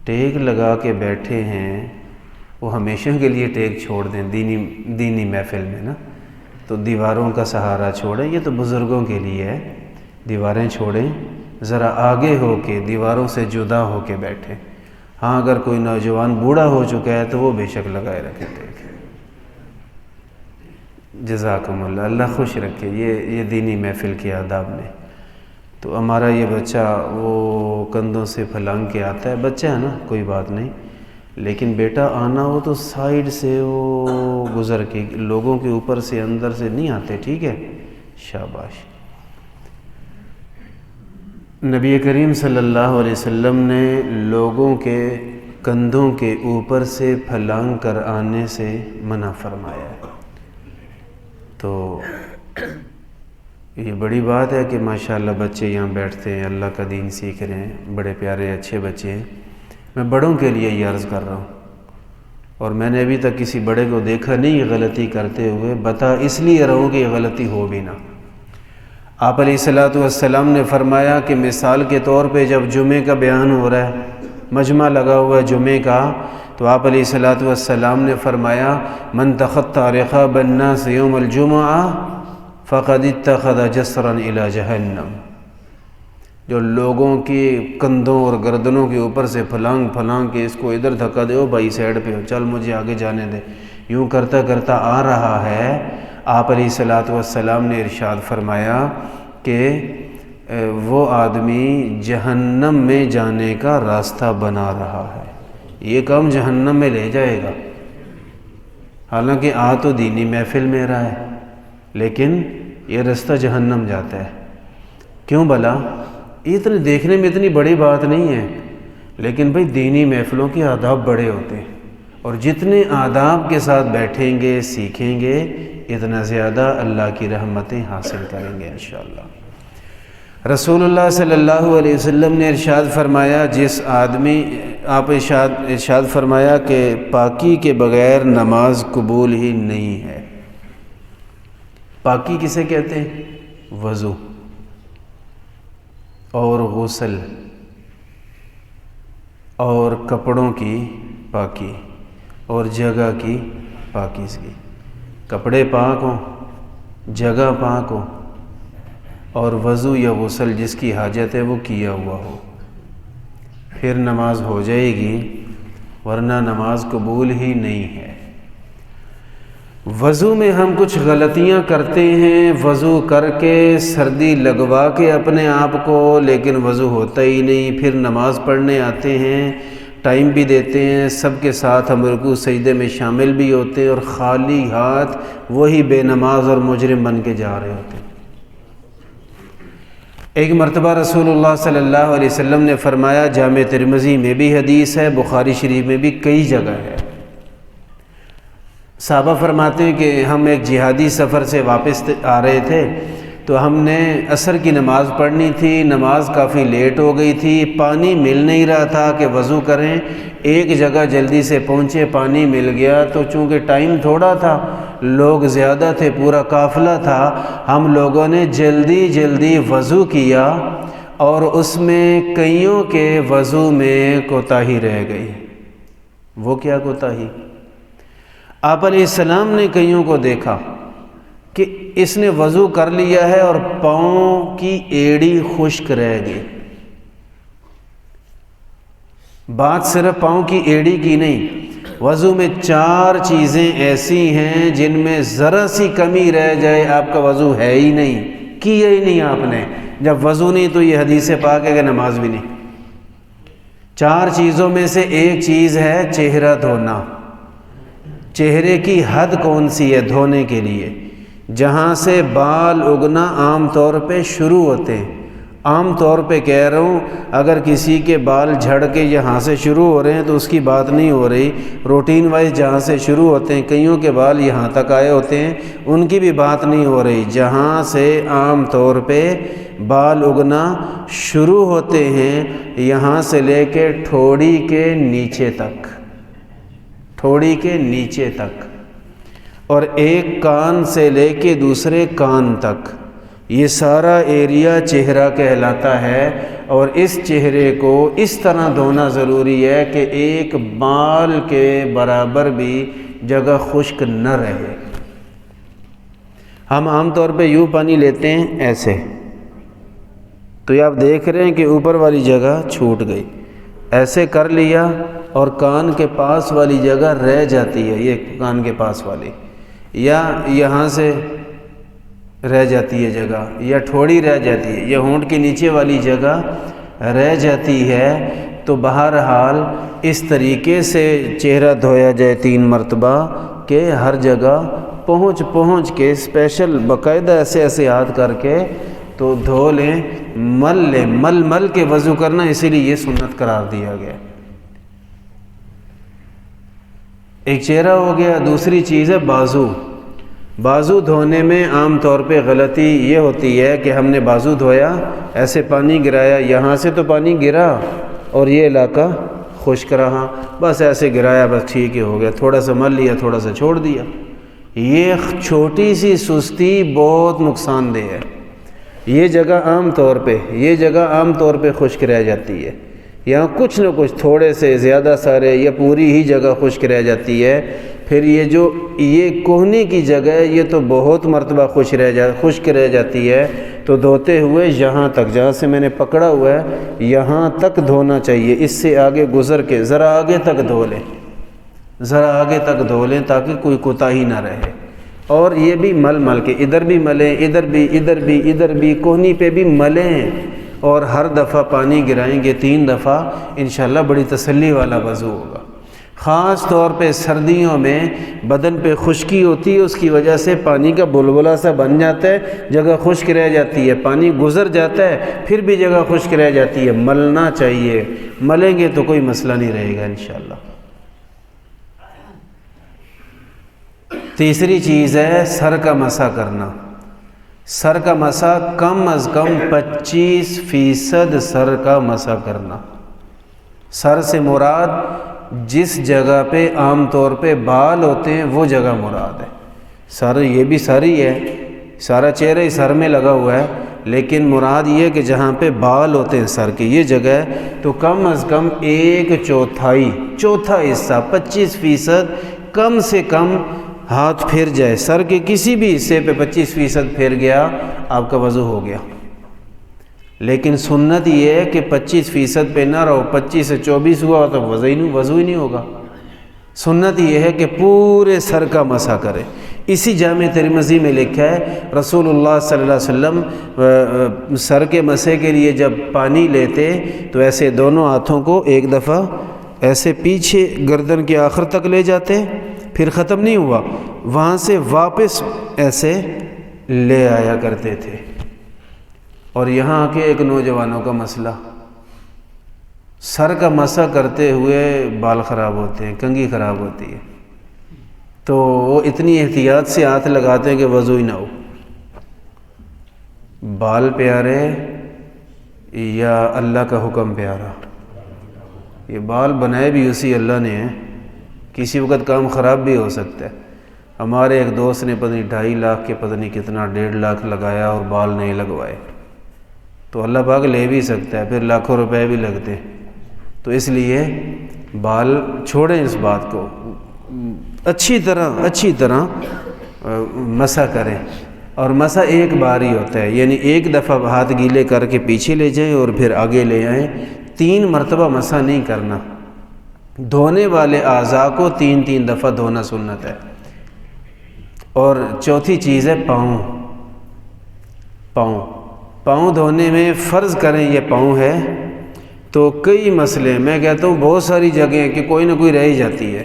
[SPEAKER 1] ٹیک لگا کے بیٹھے ہیں وہ ہمیشہ کے لیے ٹیک چھوڑ دیں دینی محفل میں نا، تو دیواروں کا سہارا چھوڑیں، یہ تو بزرگوں کے لیے ہے، دیواریں چھوڑیں، ذرا آگے ہو کے دیواروں سے جدا ہو کے بیٹھیں۔ ہاں اگر کوئی نوجوان بوڑھا ہو چکا ہے تو وہ بے شک لگائے رکھے ٹیک۔ جزاکم اللہ، اللہ خوش رکھے، یہ دینی محفل کے آداب میں۔ تو ہمارا یہ بچہ وہ کندھوں سے پھلانگ کے آتا ہے، بچہ ہے نا کوئی بات نہیں، لیکن بیٹا آنا ہو تو سائیڈ سے وہ گزر کے، لوگوں کے اوپر سے اندر سے نہیں آتے، ٹھیک ہے؟ شاباش۔ نبی کریم صلی اللہ علیہ وسلم نے لوگوں کے کندھوں کے اوپر سے پھلانگ کر آنے سے منع فرمایا ہے۔ تو یہ بڑی بات ہے کہ ماشاءاللہ بچے یہاں بیٹھتے ہیں، اللہ کا دین سیکھ رہے ہیں، بڑے پیارے اچھے بچے ہیں۔ میں بڑوں کے لیے یہ عرض کر رہا ہوں، اور میں نے ابھی تک کسی بڑے کو دیکھا نہیں یہ غلطی کرتے ہوئے، بتا اس لیے رہوں کہ یہ غلطی ہو بھی نہ۔ آپ علیہ الصلوۃ والسلام نے فرمایا کہ مثال کے طور پہ جب جمعے کا بیان ہو رہا ہے، مجمع لگا ہوا ہے جمعے کا، تو آپ علیہ الصلوۃ والسلام نے فرمایا من تخطى رقاب الناس یوم الجمعہ فقد اتخذ جسرا الی جہنم، جو لوگوں کی کندھوں اور گردنوں کے اوپر سے پھلانگ کے اس کو ادھر دھکا دے، او بھائی سائڈ پہ ہو، چل مجھے آگے جانے دے، یوں کرتا کرتا آ رہا ہے۔ آپ علیہ الصلوۃ والسلام نے ارشاد فرمایا کہ وہ آدمی جہنم میں جانے کا راستہ بنا رہا ہے، یہ کام جہنم میں لے جائے گا، حالانکہ آ تو دینی محفل میں رہا ہے، لیکن یہ رستہ جہنم جاتا ہے۔ کیوں بھلا؟ اتنے دیکھنے میں اتنی بڑی بات نہیں ہے، لیکن بھئی دینی محفلوں کے آداب بڑے ہوتے ہیں، اور جتنے آداب کے ساتھ بیٹھیں گے سیکھیں گے اتنا زیادہ اللہ کی رحمتیں حاصل کریں گے انشاءاللہ۔ رسول اللہ صلی اللہ علیہ وسلم نے ارشاد فرمایا، آپ ارشاد فرمایا کہ پاکی کے بغیر نماز قبول ہی نہیں ہے۔ پاکی کسے کہتے ہیں؟ وضو اور غسل اور کپڑوں کی پاکی اور جگہ کی پاکیزگی۔ کپڑے پاک ہوں، جگہ پاک ہو، اور وضو یا غسل جس کی حاجت ہے وہ کیا ہوا ہو، پھر نماز ہو جائے گی، ورنہ نماز قبول ہی نہیں ہے۔ وضو میں ہم کچھ غلطیاں کرتے ہیں، وضو کر کے سردی لگوا کے اپنے آپ کو، لیکن وضو ہوتا ہی نہیں، پھر نماز پڑھنے آتے ہیں، ٹائم بھی دیتے ہیں، سب کے ساتھ ہم رکوع سجدے میں شامل بھی ہوتے ہیں، اور خالی ہاتھ وہی بے نماز اور مجرم بن کے جا رہے ہوتے ہیں۔ ایک مرتبہ رسول اللہ صلی اللہ علیہ وسلم نے فرمایا، جامع ترمذی میں بھی حدیث ہے، بخاری شریف میں بھی کئی جگہ ہے۔ صحابہ فرماتے ہیں کہ ہم ایک جہادی سفر سے واپس آ رہے تھے، تو ہم نے عصر کی نماز پڑھنی تھی، نماز کافی لیٹ ہو گئی تھی، پانی مل نہیں رہا تھا کہ وضو کریں، ایک جگہ جلدی سے پہنچے، پانی مل گیا، تو چونکہ ٹائم تھوڑا تھا، لوگ زیادہ تھے، پورا قافلہ تھا، ہم لوگوں نے جلدی جلدی وضو کیا، اور اس میں کئیوں کے وضو میں کوتاہی رہ گئی۔ وہ کیا کوتاہی؟ آپ علیہ السلام نے کئیوں کو دیکھا کہ اس نے وضو کر لیا ہے اور پاؤں کی ایڑی خشک رہ گئی۔ بات صرف پاؤں کی ایڑی کی نہیں، وضو میں 4 چیزیں ایسی ہیں جن میں ذرا سی کمی رہ جائے آپ کا وضو ہے ہی نہیں، کیا ہی نہیں آپ نے۔ جب وضو نہیں تو یہ حدیث پاک ہے کہ نماز بھی نہیں۔ 4 چیزوں میں سے ایک چیز ہے چہرہ دھونا۔ چہرے کی حد کون سی ہے دھونے کے لیے؟ جہاں سے بال اگنا عام طور پہ شروع ہوتے ہیں، عام طور پہ کہہ رہا ہوں، اگر کسی کے بال جھڑ کے یہاں سے شروع ہو رہے ہیں تو اس کی بات نہیں ہو رہی، روٹین وائز جہاں سے شروع ہوتے ہیں، کئیوں کے بال یہاں تک آئے ہوتے ہیں، ان کی بھی بات نہیں ہو رہی۔ جہاں سے عام طور پہ بال اگنا شروع ہوتے ہیں، یہاں سے لے کے ٹھوڑی کے نیچے تک، ٹھوڑی کے نیچے تک، اور ایک کان سے لے کے دوسرے کان تک، یہ سارا ایریا چہرہ کہلاتا ہے۔ اور اس چہرے کو اس طرح دھونا ضروری ہے کہ ایک بال کے برابر بھی جگہ خشک نہ رہے۔ ہم عام طور پہ یوں پانی لیتے ہیں ایسے، تو یہ آپ دیکھ رہے ہیں کہ اوپر والی جگہ چھوٹ گئی، ایسے کر لیا اور کان کے پاس والی جگہ رہ جاتی ہے، یہ کان کے پاس والی، یا یہاں سے رہ جاتی ہے جگہ، یا ٹھوڑی رہ جاتی ہے، یا ہونٹ کے نیچے والی جگہ رہ جاتی ہے، تو بہرحال اس طریقے سے چہرہ دھویا جائے 3 مرتبہ کہ ہر جگہ پہنچ کے اسپیشل باقاعدہ ایسے ہاتھ کر کے تو دھو لیں، مل لیں، مل کے وضو کرنا، اسی لیے یہ سنت قرار دیا گیا۔ ایک چہرہ ہو گیا، دوسری چیز ہے بازو۔ بازو دھونے میں عام طور پہ غلطی یہ ہوتی ہے کہ ہم نے بازو دھویا، ایسے پانی گرایا، یہاں سے تو پانی گرا اور یہ علاقہ خشک رہا، بس ایسے گرایا، بس ٹھیک ہے ہو گیا، تھوڑا سا مل لیا، تھوڑا سا چھوڑ دیا۔ یہ چھوٹی سی سستی بہت نقصان دہ ہے۔ یہ جگہ عام طور پہ خشک رہ جاتی ہے، یہاں کچھ نہ کچھ تھوڑے سے زیادہ سارے یا پوری ہی جگہ خشک رہ جاتی ہے۔ پھر یہ کوہنی کی جگہ ہے، یہ تو بہت مرتبہ خشک رہ جاتی ہے، تو دھوتے ہوئے یہاں تک، جہاں سے میں نے پکڑا ہوا ہے یہاں تک دھونا چاہیے، اس سے آگے گزر کے ذرا آگے تک دھو لیں تاکہ کوئی کوتاہی نہ رہے۔ اور یہ بھی مل کے ادھر بھی ملیں، ادھر بھی کوہنی پہ بھی ملیں، اور ہر دفعہ پانی گرائیں گے 3 دفعہ، انشاءاللہ بڑی تسلی والا وضو ہوگا۔ خاص طور پہ سردیوں میں بدن پہ خشکی ہوتی ہے، اس کی وجہ سے پانی کا بلبلہ سا بن جاتا ہے، جگہ خشک رہ جاتی ہے، پانی گزر جاتا ہے پھر بھی جگہ خشک رہ جاتی ہے، ملنا چاہیے، ملیں گے تو کوئی مسئلہ نہیں رہے گا انشاءاللہ۔ تیسری چیز ہے سر کا مسح کرنا۔ سر کا مسح کم از کم 25% سر کا مسح کرنا۔ سر سے مراد جس جگہ پہ عام طور پہ بال ہوتے ہیں وہ جگہ مراد ہے۔ سر یہ بھی سر ہی ہے، سارا چہرہ ہی سر میں لگا ہوا ہے، لیکن مراد یہ کہ جہاں پہ بال ہوتے ہیں سر کی یہ جگہ ہے، تو کم از کم 1/4 حصہ 25% کم سے کم ہاتھ پھر جائے۔ سر کے کسی بھی حصے پہ 25% پھر گیا آپ کا وضو ہو گیا۔ لیکن سنت یہ ہے کہ 25% پہ نہ رہو، 25 سے 24 ہوا تو وضو ہی نہیں ہوگا۔ سنت یہ ہے کہ پورے سر کا مسح کرے۔ اسی جامع ترمذی میں لکھا ہے رسول اللہ صلی اللہ علیہ وسلم سر کے مسح کے لیے جب پانی لیتے تو ایسے دونوں ہاتھوں کو ایک دفعہ ایسے پیچھے گردن کے آخر تک لے جاتے، پھر ختم نہیں ہوا، وہاں سے واپس ایسے لے آیا کرتے تھے۔ اور یہاں کے ایک نوجوانوں کا مسئلہ، سر کا مسح کرتے ہوئے بال خراب ہوتے ہیں، کنگھی خراب ہوتی ہے، تو وہ اتنی احتیاط سے ہاتھ لگاتے ہیں کہ وضو ہی نہ ہو۔ بال پیارے یا اللہ کا حکم پیارا؟ یہ بال بنائے بھی اسی اللہ نے ہیں، کسی وقت کام خراب بھی ہو سکتا ہے۔ ہمارے ایک دوست نے پتہ نہیں 2.5 لاکھ کے پتہ نہیں کتنا 1.5 لاکھ لگایا اور بال نہیں لگوائے، تو اللہ پاک لے بھی سکتا ہے، پھر لاکھوں روپے بھی لگتے ہیں۔ تو اس لیے بال چھوڑیں، اس بات کو اچھی طرح مسح کریں، اور مسح ایک بار ہی ہوتا ہے، یعنی ایک دفعہ ہاتھ گیلے کر کے پیچھے لے جائیں اور پھر آگے لے آئیں، 3 مرتبہ مسح نہیں کرنا۔ دھونے والے اعضاء کو 3 دفعہ دھونا سنت ہے۔ اور چوتھی چیز ہے پاؤں دھونے میں فرض کریں یہ پاؤں ہے تو کئی مسئلے، میں کہتا ہوں بہت ساری جگہیں کہ کوئی نہ کوئی رہ ہی جاتی ہے۔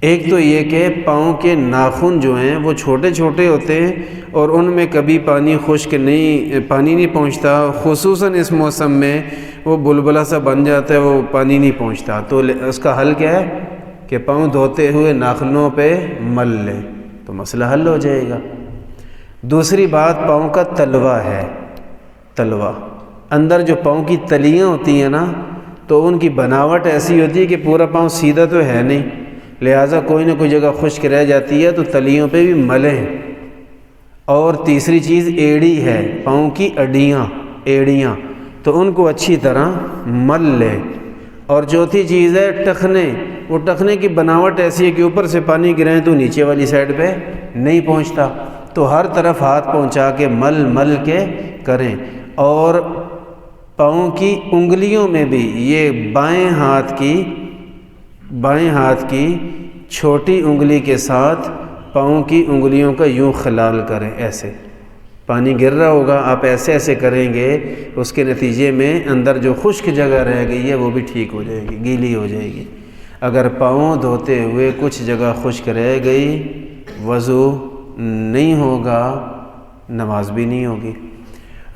[SPEAKER 1] ایک تو یہ کہ پاؤں کے ناخن جو ہیں وہ چھوٹے چھوٹے ہوتے ہیں اور ان میں کبھی پانی نہیں پہنچتا، خصوصاً اس موسم میں وہ بلبلہ سا بن جاتا ہے، وہ پانی نہیں پہنچتا۔ تو اس کا حل کیا ہے کہ پاؤں دھوتے ہوئے ناخنوں پہ مل لیں تو مسئلہ حل ہو جائے گا۔ دوسری بات پاؤں کا تلوا ہے، تلوا اندر جو پاؤں کی تلیاں ہوتی ہیں نا، تو ان کی بناوٹ ایسی ہوتی ہے کہ پورا پاؤں سیدھا تو ہے نہیں، لہٰذا کوئی نہ کوئی جگہ خشک رہ جاتی ہے، تو تلیوں پہ بھی ملیں۔ اور تیسری چیز ایڑی ہے، پاؤں کی ایڑیاں، تو ان کو اچھی طرح مل لیں۔ اور چوتھی چیز ہے ٹخنے، وہ ٹخنے کی بناوٹ ایسی ہے کہ اوپر سے پانی گرائیں تو نیچے والی سائڈ پہ نہیں پہنچتا، تو ہر طرف ہاتھ پہنچا کے مل کے کریں۔ اور پاؤں کی انگلیوں میں بھی یہ بائیں ہاتھ کی چھوٹی انگلی کے ساتھ پاؤں کی انگلیوں کا یوں خلال کریں، ایسے پانی گر رہا ہوگا، آپ ایسے کریں گے، اس کے نتیجے میں اندر جو خشک جگہ رہ گئی ہے وہ بھی ٹھیک ہو جائے گی، گیلی ہو جائے گی۔ اگر پاؤں دھوتے ہوئے کچھ جگہ خشک رہ گئی، وضو نہیں ہوگا، نماز بھی نہیں ہوگی۔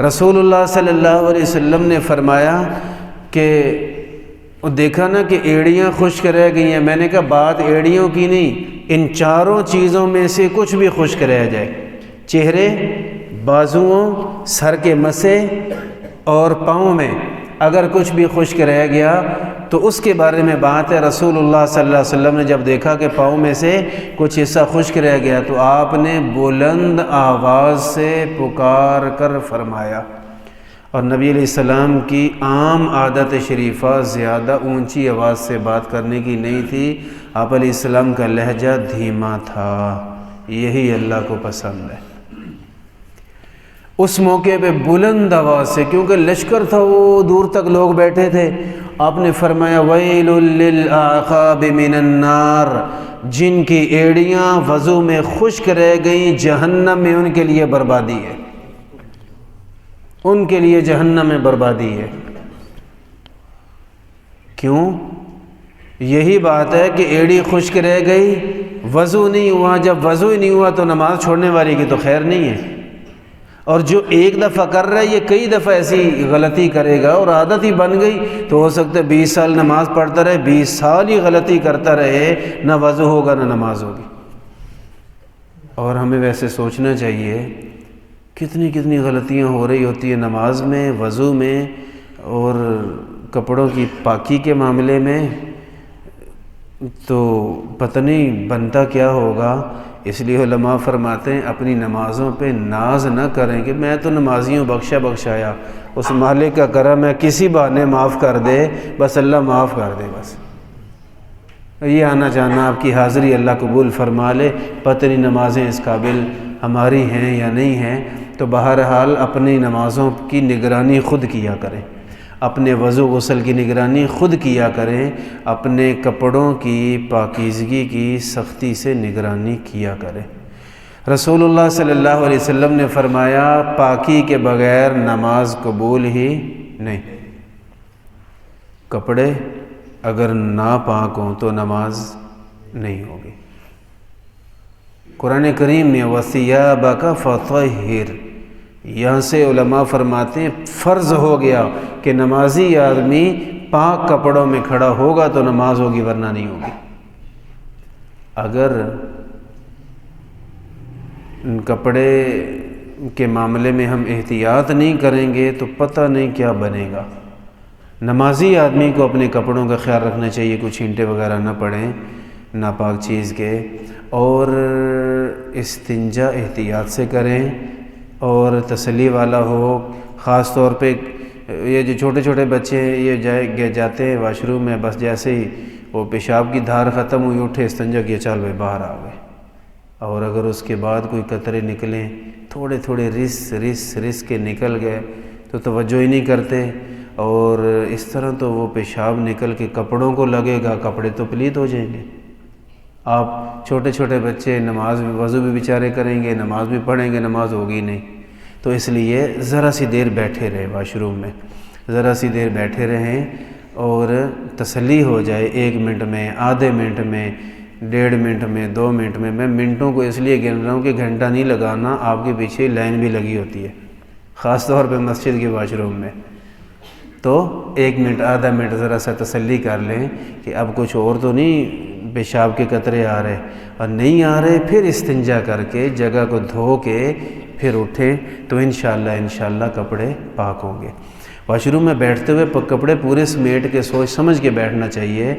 [SPEAKER 1] رسول اللہ صلی اللہ علیہ وسلم نے فرمایا کہ دیکھا نا کہ ایڑیاں خشک رہ گئی ہیں، میں نے کہا بات ایڑیوں کی نہیں، ان چاروں چیزوں میں سے کچھ بھی خشک رہ جائے، چہرے، بازوؤں، سر کے مسے اور پاؤں میں اگر کچھ بھی خشک رہ گیا تو اس کے بارے میں بات ہے۔ رسول اللہ صلی اللہ علیہ وسلم نے جب دیکھا کہ پاؤں میں سے کچھ حصہ خشک رہ گیا تو آپ نے بلند آواز سے پکار کر فرمایا، اور نبی علیہ السلام کی عام عادت شریفہ زیادہ اونچی آواز سے بات کرنے کی نہیں تھی، آپ علیہ السلام کا لہجہ دھیما تھا، یہی اللہ کو پسند ہے۔ اس موقع پہ بلند آواز سے، کیونکہ لشکر تھا، وہ دور تک لوگ بیٹھے تھے، آپ نے فرمایا ویل للاعقاب من النار، جن کی ایڑیاں وضو میں خشک رہ گئیں جہنم میں ان کے لیے بربادی ہے، ان کے لیے جہنم میں بربادی ہے۔ کیوں؟ یہی بات ہے کہ ایڑی خشک رہ گئی، وضو نہیں ہوا، جب وضو ہی نہیں ہوا تو نماز چھوڑنے والی کی تو خیر نہیں ہے۔ اور جو ایک دفعہ کر رہا ہے یہ کئی دفعہ ایسی غلطی کرے گا اور عادت ہی بن گئی تو ہو سکتا ہے 20 سال نماز پڑھتا رہے، 20 سال ہی غلطی کرتا رہے، نہ وضو ہوگا نہ نماز ہوگی۔ اور ہمیں ویسے سوچنا چاہیے کتنی کتنی غلطیاں ہو رہی ہوتی ہیں نماز میں، وضو میں، اور کپڑوں کی پاکی کے معاملے میں، تو پتہ نہیں بنتا کیا ہوگا۔ اس لیے علماء فرماتے ہیں اپنی نمازوں پہ ناز نہ کریں کہ میں تو نمازیوں بخشایا، اس مالک کا کرم ہے کسی بہانے معاف کر دے، بس اللہ معاف کر دے، بس یہ آنا جانا آپ کی حاضری اللہ قبول فرما لے، پتہ نہیں نمازیں اس قابل ہماری ہیں یا نہیں ہیں۔ تو بہرحال اپنی نمازوں کی نگرانی خود کیا کریں، اپنے وضو غسل کی نگرانی خود کیا کریں، اپنے کپڑوں کی پاکیزگی کی سختی سے نگرانی کیا کریں۔ رسول اللہ صلی اللہ علیہ وسلم نے فرمایا پاکی کے بغیر نماز قبول ہی نہیں، کپڑے اگر ناپاک ہوں تو نماز نہیں ہوگی۔ قرآن کریم میں وَثِيَابَكَ فَطَهِّرْ، یہاں سے علماء فرماتے ہیں فرض ہو گیا کہ نمازی آدمی پاک کپڑوں میں کھڑا ہوگا تو نماز ہوگی ورنہ نہیں ہوگی۔ اگر کپڑے کے معاملے میں ہم احتیاط نہیں کریں گے تو پتہ نہیں کیا بنے گا۔ نمازی آدمی کو اپنے کپڑوں کا خیال رکھنا چاہیے، کچھ چھینٹے وغیرہ نہ پڑیں ناپاک چیز کے، اور استنجا احتیاط سے کریں اور تسلی والا ہو۔ خاص طور پہ یہ جو چھوٹے چھوٹے بچے ہیں یہ جاتے ہیں واش روم میں، بس جیسے ہی وہ پیشاب کی دھار ختم ہوئی اٹھے استنجا کیا چل بھائی باہر آ گئے، اور اگر اس کے بعد کوئی قطرے نکلیں تھوڑے تھوڑے رس کے نکل گئے تو توجہ ہی نہیں کرتے، اور اس طرح تو وہ پیشاب نکل کے کپڑوں کو لگے گا، کپڑے تو پلید ہو جائیں گے۔ آپ چھوٹے چھوٹے بچے نماز وضو بھی بیچارے کریں گے، نماز بھی پڑھیں گے، نماز ہوگی نہیں۔ تو اس لیے ذرا سی دیر بیٹھے رہے واش روم میں، ذرا سی دیر بیٹھے رہیں اور تسلی ہو جائے، 1 منٹ میں، آدھے منٹ میں، 1.5 منٹ میں، 2 منٹ میں۔ میں منٹوں کو اس لیے گن رہا ہوں کہ گھنٹہ نہیں لگانا، آپ کے پیچھے لائن بھی لگی ہوتی ہے، خاص طور پہ مسجد کے واش روم میں۔ تو 1 منٹ، آدھا منٹ ذرا سا تسلی کر لیں کہ اب کچھ اور تو نہیں پیشاب کے قطرے آ رہے، اور نہیں آ رہے پھر استنجا کر کے جگہ کو دھو کے پھر اٹھیں تو انشاءاللہ کپڑے پاک ہوں گے۔ واش روم میں بیٹھتے ہوئے کپڑے پورے سمیٹ کے سوچ سمجھ کے بیٹھنا چاہیے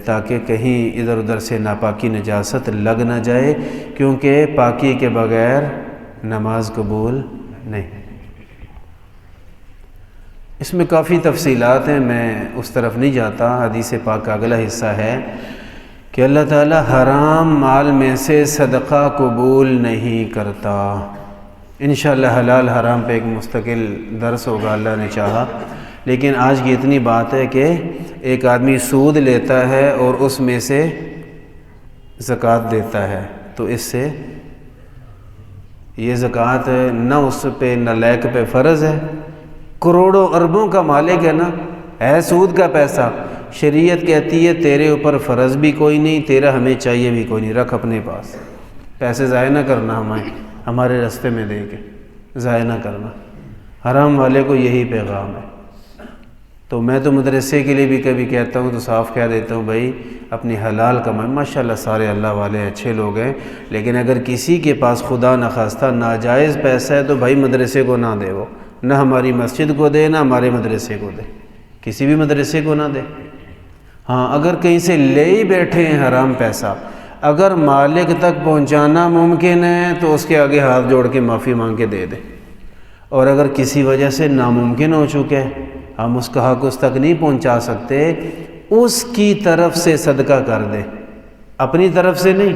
[SPEAKER 1] تاکہ کہیں ادھر ادھر سے ناپاکی نجاست لگ نہ جائے، کیونکہ پاکی کے بغیر نماز قبول نہیں۔ اس میں کافی تفصیلات ہیں، میں اس طرف نہیں جاتا۔ حدیث پاک کا اگلا حصہ ہے کہ اللہ تعالی حرام مال میں سے صدقہ قبول نہیں کرتا۔ انشاءاللہ حلال حرام پہ ایک مستقل درس ہوگا اللہ نے چاہا، لیکن آج کی اتنی بات ہے کہ ایک آدمی سود لیتا ہے اور اس میں سے زکوٰۃ دیتا ہے، تو اس سے یہ زکوٰۃ نہ اس پہ نہ لائق پہ فرض ہے، کروڑوں اربوں کا مالک ہے نا، ہے سود کا پیسہ۔ شریعت کہتی ہے تیرے اوپر فرض بھی کوئی نہیں، تیرا ہمیں چاہیے بھی کوئی نہیں، رکھ اپنے پاس، پیسے ضائع نہ کرنا، ہمارے راستے میں دے کے ضائع نہ کرنا۔ حرام والے کو یہی پیغام ہے۔ تو میں تو مدرسے کے لیے بھی کبھی کہتا ہوں تو صاف کہہ دیتا ہوں بھائی اپنی حلال کمائی، ماشاءاللہ سارے اللہ والے اچھے لوگ ہیں، لیکن اگر کسی کے پاس خدا نخواستہ ناجائز پیسہ ہے تو بھائی مدرسے کو نہ دے، وہ نہ ہماری مسجد کو دے نہ ہمارے مدرسے کو دے، کسی بھی مدرسے کو نہ دے۔ ہاں اگر کہیں سے لے ہی بیٹھے ہیں حرام پیسہ، اگر مالک تک پہنچانا ممکن ہے تو اس کے آگے ہاتھ جوڑ کے معافی مانگ کے دے دے، اور اگر کسی وجہ سے ناممکن ہو چکے ہم اس کا حق اس تک نہیں پہنچا سکتے، اس کی طرف سے صدقہ کر دے، اپنی طرف سے نہیں،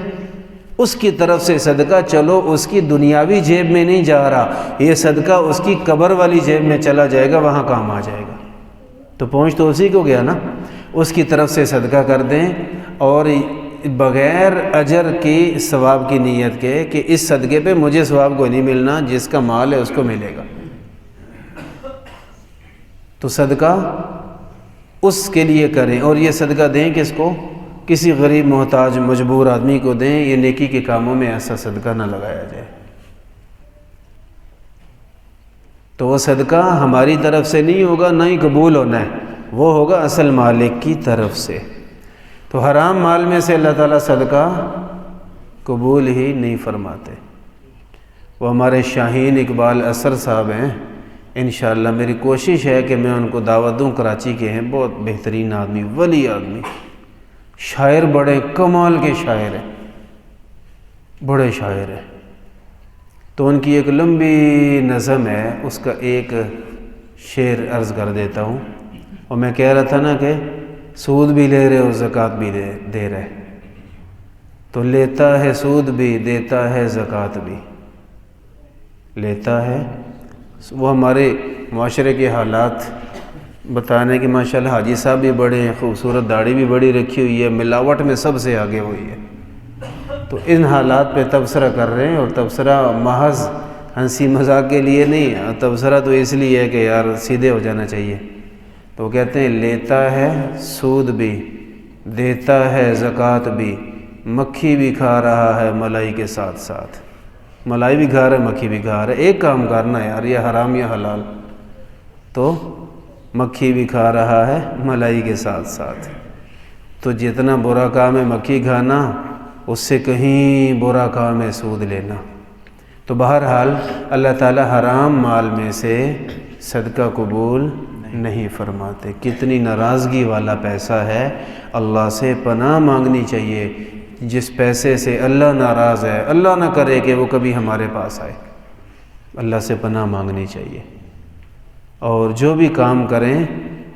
[SPEAKER 1] اس کی طرف سے صدقہ۔ چلو اس کی دنیاوی جیب میں نہیں جا رہا، یہ صدقہ اس کی قبر والی جیب میں چلا جائے گا، وہاں کام آ جائے گا، تو پہنچ تو اسی کو گیا نا۔ اس کی طرف سے صدقہ کر دیں اور بغیر اجر کی ثواب کی نیت کے کہ اس صدقے پہ مجھے ثواب کوئی نہیں ملنا، جس کا مال ہے اس کو ملے گا، تو صدقہ اس کے لیے کریں، اور یہ صدقہ دیں کس کو؟ کسی غریب محتاج مجبور آدمی کو دیں۔ یہ نیکی کے کاموں میں ایسا صدقہ نہ لگایا جائے۔ تو وہ صدقہ ہماری طرف سے نہیں ہوگا، نہ ہی قبول ہونا ہے، وہ ہوگا اصل مالک کی طرف سے۔ تو حرام مال میں سے اللہ تعالیٰ صدقہ قبول ہی نہیں فرماتے۔ وہ ہمارے شاہین اقبال اثر صاحب ہیں، انشاءاللہ میری کوشش ہے کہ میں ان کو دعوت دوں، کراچی کے ہیں، بہت بہترین آدمی، ولی آدمی، شاعر، بڑے کمال کے شاعر ہیں، بڑے شاعر ہیں۔ تو ان کی ایک لمبی نظم ہے، اس کا ایک شعر عرض کر دیتا ہوں۔ اور میں کہہ رہا تھا نا کہ سود بھی لے رہے اور زکوٰۃ بھی دے رہے، تو لیتا ہے سود بھی، دیتا ہے زکوٰۃ بھی، لیتا ہے۔ وہ ہمارے معاشرے کے حالات بتانے کہ ماشاءاللہ حاجی صاحب بھی بڑے ہیں، خوبصورت داڑھی بھی بڑی رکھی ہوئی ہے، ملاوٹ میں سب سے آگے ہوئی ہے، تو ان حالات پہ تبصرہ کر رہے ہیں۔ اور تبصرہ محض ہنسی مذاق کے لیے نہیں، تبصرہ تو اس لیے ہے کہ یار سیدھے ہو جانا چاہیے۔ تو وہ کہتے ہیں لیتا ہے سود بھی، دیتا ہے زکوٰۃ بھی، مکھی بھی کھا رہا ہے ملائی کے ساتھ ساتھ۔ ملائی بھی کھا رہا ہے، مکھی بھی کھا رہا ہے، ایک کام کرنا یار، یہ حرام یا حلال، تو مکھی بھی کھا رہا ہے ملائی کے ساتھ ساتھ۔ تو جتنا برا کام ہے مکھی کھانا، اس سے کہیں برا کام ہے سود لینا۔ تو بہرحال اللہ تعالی حرام مال میں سے صدقہ قبول نہیں فرماتے۔ کتنی ناراضگی والا پیسہ ہے، اللہ سے پناہ مانگنی چاہیے۔ جس پیسے سے اللہ ناراض ہے، اللہ نہ کرے کہ وہ کبھی ہمارے پاس آئے، اللہ سے پناہ مانگنی چاہیے۔ اور جو بھی کام کریں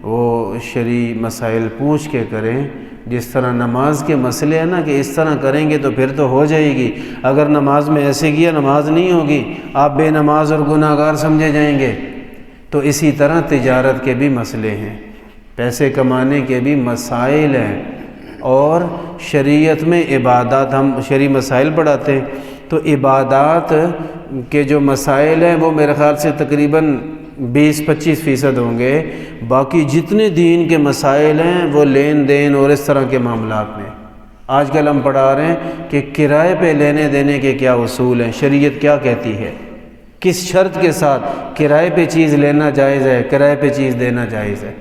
[SPEAKER 1] وہ شرعی مسائل پوچھ کے کریں۔ جس طرح نماز کے مسئلے ہیں نا کہ اس طرح کریں گے تو پھر تو ہو جائے گی، اگر نماز میں ایسے کیا نماز نہیں ہوگی، آپ بے نماز اور گناہ گار سمجھے جائیں گے۔ تو اسی طرح تجارت کے بھی مسئلے ہیں، پیسے کمانے کے بھی مسائل ہیں، اور شریعت میں عبادات، ہم شرعی مسائل پڑھاتے ہیں، تو عبادات کے جو مسائل ہیں وہ میرے خیال سے تقریباً 20-25% ہوں گے۔ باقی جتنے دین کے مسائل ہیں وہ لین دین اور اس طرح کے معاملات میں۔ آج کل ہم پڑھا رہے ہیں کہ کرائے پہ لینے دینے کے کیا اصول ہیں، شریعت کیا کہتی ہے، کس شرط کے ساتھ کرائے پہ چیز لینا جائز ہے، کرائے پہ چیز دینا جائز ہے،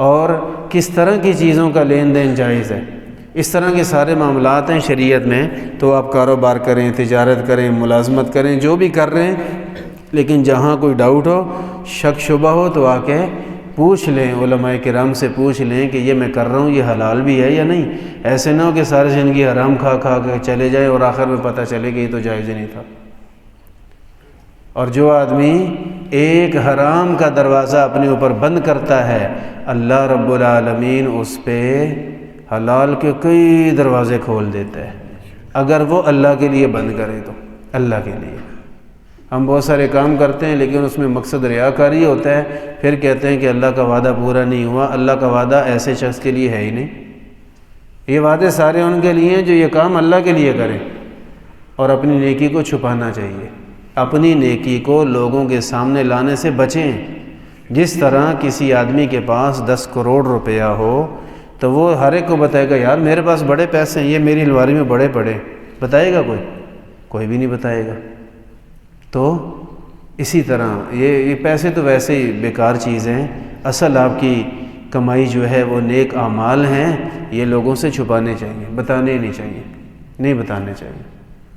[SPEAKER 1] اور کس طرح کی چیزوں کا لین دین جائز ہے۔ اس طرح کے سارے معاملات ہیں شریعت میں۔ تو آپ کاروبار کریں، تجارت کریں، ملازمت کریں، جو بھی کر رہے ہیں، لیکن جہاں کوئی ڈاؤٹ ہو، شک شبہ ہو تو آ کے پوچھ لیں، علماء کرام سے پوچھ لیں کہ یہ میں کر رہا ہوں یہ حلال بھی ہے یا نہیں۔ ایسے نہ ہو کہ ساری زندگی حرام کھا کھا کے چلے جائیں اور آخر میں پتہ چلے کہ یہ تو جائز ہی نہیں تھا۔ اور جو آدمی ایک حرام کا دروازہ اپنے اوپر بند کرتا ہے، اللہ رب العالمین اس پہ حلال کے کئی دروازے کھول دیتا ہے، اگر وہ اللہ کے لیے بند کرے تو۔ اللہ کے لیے ہم بہت سارے کام کرتے ہیں لیکن اس میں مقصد ریاکاری ہوتا ہے، پھر کہتے ہیں کہ اللہ کا وعدہ پورا نہیں ہوا۔ اللہ کا وعدہ ایسے شخص کے لیے ہے ہی نہیں، یہ وعدے سارے ان کے لیے ہیں جو یہ کام اللہ کے لیے کریں۔ اور اپنی نیکی کو چھپانا چاہیے، اپنی نیکی کو لوگوں کے سامنے لانے سے بچیں۔ جس طرح کسی آدمی کے پاس 10 کروڑ روپیہ ہو تو وہ ہر ایک کو بتائے گا یار میرے پاس بڑے پیسے ہیں، یہ میری الماری میں بڑے پڑے، بتائے گا کوئی بھی نہیں بتائے گا۔ تو اسی طرح یہ پیسے تو ویسے ہی بیکار چیز ہیں، اصل آپ کی کمائی جو ہے وہ نیک اعمال ہیں، یہ لوگوں سے چھپانے چاہیے، بتانے نہیں چاہیے، نہیں بتانے چاہیے۔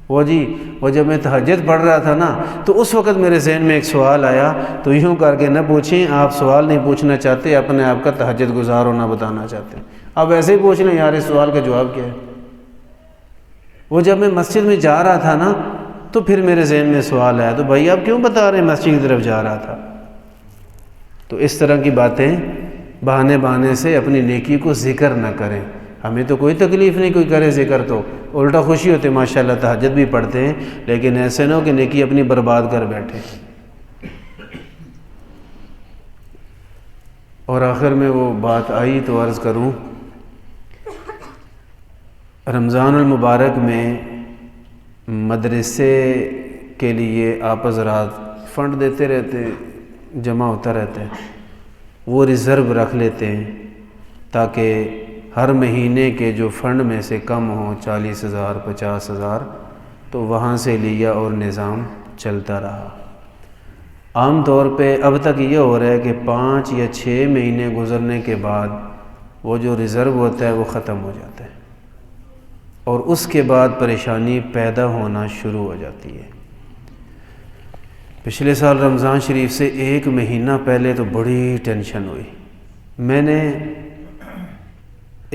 [SPEAKER 1] وہ جب میں تہجد پڑھ رہا تھا نا تو اس وقت میرے ذہن میں ایک سوال آیا، تو یوں کر کے نہ پوچھیں، آپ سوال نہیں پوچھنا چاہتے، اپنے آپ کا تہجد گزار ہونا بتانا چاہتے ہیں، آپ ایسے ہی پوچھ لیں یار اس سوال کا جواب کیا ہے۔ وہ جب میں مسجد میں جا رہا تھا نا تو پھر میرے ذہن میں سوال آیا، تو بھائی آپ کیوں بتا رہے ہیں مسجد کی طرف جا رہا تھا۔ تو اس طرح کی باتیں بہانے سے اپنی نیکی کو ذکر نہ کریں۔ ہمیں تو کوئی تکلیف نہیں، کوئی کرے ذکر تو الٹا خوشی ہوتی ہے، ماشاءاللہ تہجد بھی پڑھتے ہیں، لیکن ایسے نہ ہو کہ نیکی اپنی برباد کر بیٹھے۔ اور آخر میں وہ بات آئی تو عرض کروں، رمضان المبارک میں مدرسے کے لیے آپ حضرات فنڈ دیتے رہتے، جمع ہوتا رہتا ہے، وہ ریزرو رکھ لیتے ہیں تاکہ ہر مہینے کے جو فنڈ میں سے کم ہوں 40,000 50,000 تو وہاں سے لیا اور نظام چلتا رہا۔ عام طور پہ اب تک یہ ہو رہا ہے کہ 5 یا 6 مہینے گزرنے کے بعد وہ جو ریزرو ہوتا ہے وہ ختم ہو جاتا ہے اور اس کے بعد پریشانی پیدا ہونا شروع ہو جاتی ہے۔ پچھلے سال رمضان شریف سے 1 مہینہ پہلے تو بڑی ٹینشن ہوئی۔ میں نے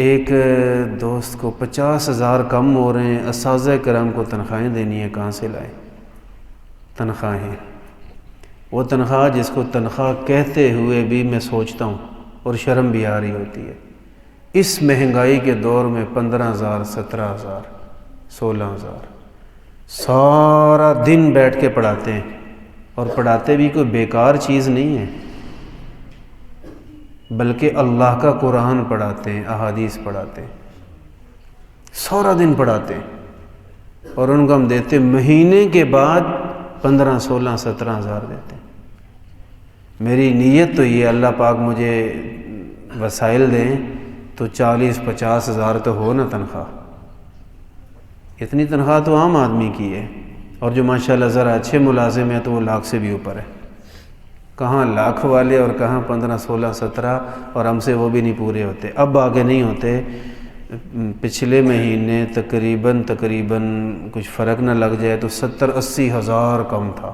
[SPEAKER 1] ایک دوست کو 50,000 کم ہو رہے ہیں، اساتذہ کرام کو تنخواہیں دینی ہیں، کہاں سے لائیں تنخواہیں؟ وہ تنخواہ جس کو تنخواہ کہتے ہوئے بھی میں سوچتا ہوں اور شرم بھی آ رہی ہوتی ہے، اس مہنگائی کے دور میں 15,000 17,000 16,000 سارا دن بیٹھ کے پڑھاتے ہیں، اور پڑھاتے بھی کوئی بیکار چیز نہیں ہے، بلکہ اللہ کا قرآن پڑھاتے ہیں، احادیث پڑھاتے ہیں، سارا دن پڑھاتے ہیں، اور ان کو ہم دیتے مہینے کے بعد 15 16 17,000 دیتے ہیں۔ میری نیت تو یہ اللہ پاک مجھے وسائل دیں تو 40-50,000 تو ہو نا تنخواہ۔ اتنی تنخواہ تو عام آدمی کی ہے، اور جو ماشاءاللہ ذرا اچھے ملازم ہیں تو وہ لاکھ سے بھی اوپر ہے۔ کہاں لاکھ والے اور کہاں 15 16 17، اور ہم سے وہ بھی نہیں پورے ہوتے، اب آگے نہیں ہوتے۔ پچھلے مہینے تقریباً کچھ فرق نہ لگ جائے تو 70-80 ہزار کم تھا،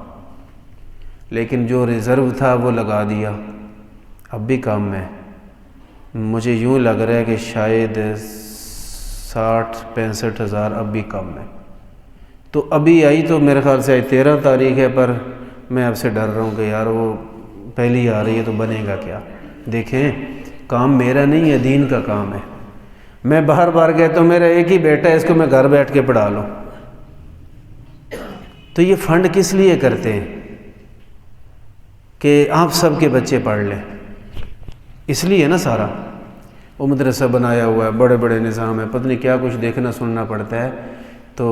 [SPEAKER 1] لیکن جو ریزرو تھا وہ لگا دیا، اب بھی کم ہے۔ مجھے یوں لگ رہا ہے کہ شاید 60-65 ہزار اب بھی کم ہے۔ تو ابھی آئی تو میرے خیال سے 13 تاریخ ہے، پر میں اب سے ڈر رہا ہوں کہ یار وہ پہلی آ رہی ہے تو بنے گا کیا۔ دیکھیں، کام میرا نہیں ہے، دین کا کام ہے۔ میں باہر کہتا ہوں میرا ایک ہی بیٹا ہے، اس کو میں گھر بیٹھ کے پڑھا لوں، تو یہ فنڈ کس لیے کرتے ہیں کہ آپ سب کے بچے پڑھ لیں، اس لیے نا سارا۔ وہ مدرسہ بنایا ہوا ہے، بڑے بڑے نظام ہے، پتہ نہیں کیا کچھ دیکھنا سننا پڑتا ہے، تو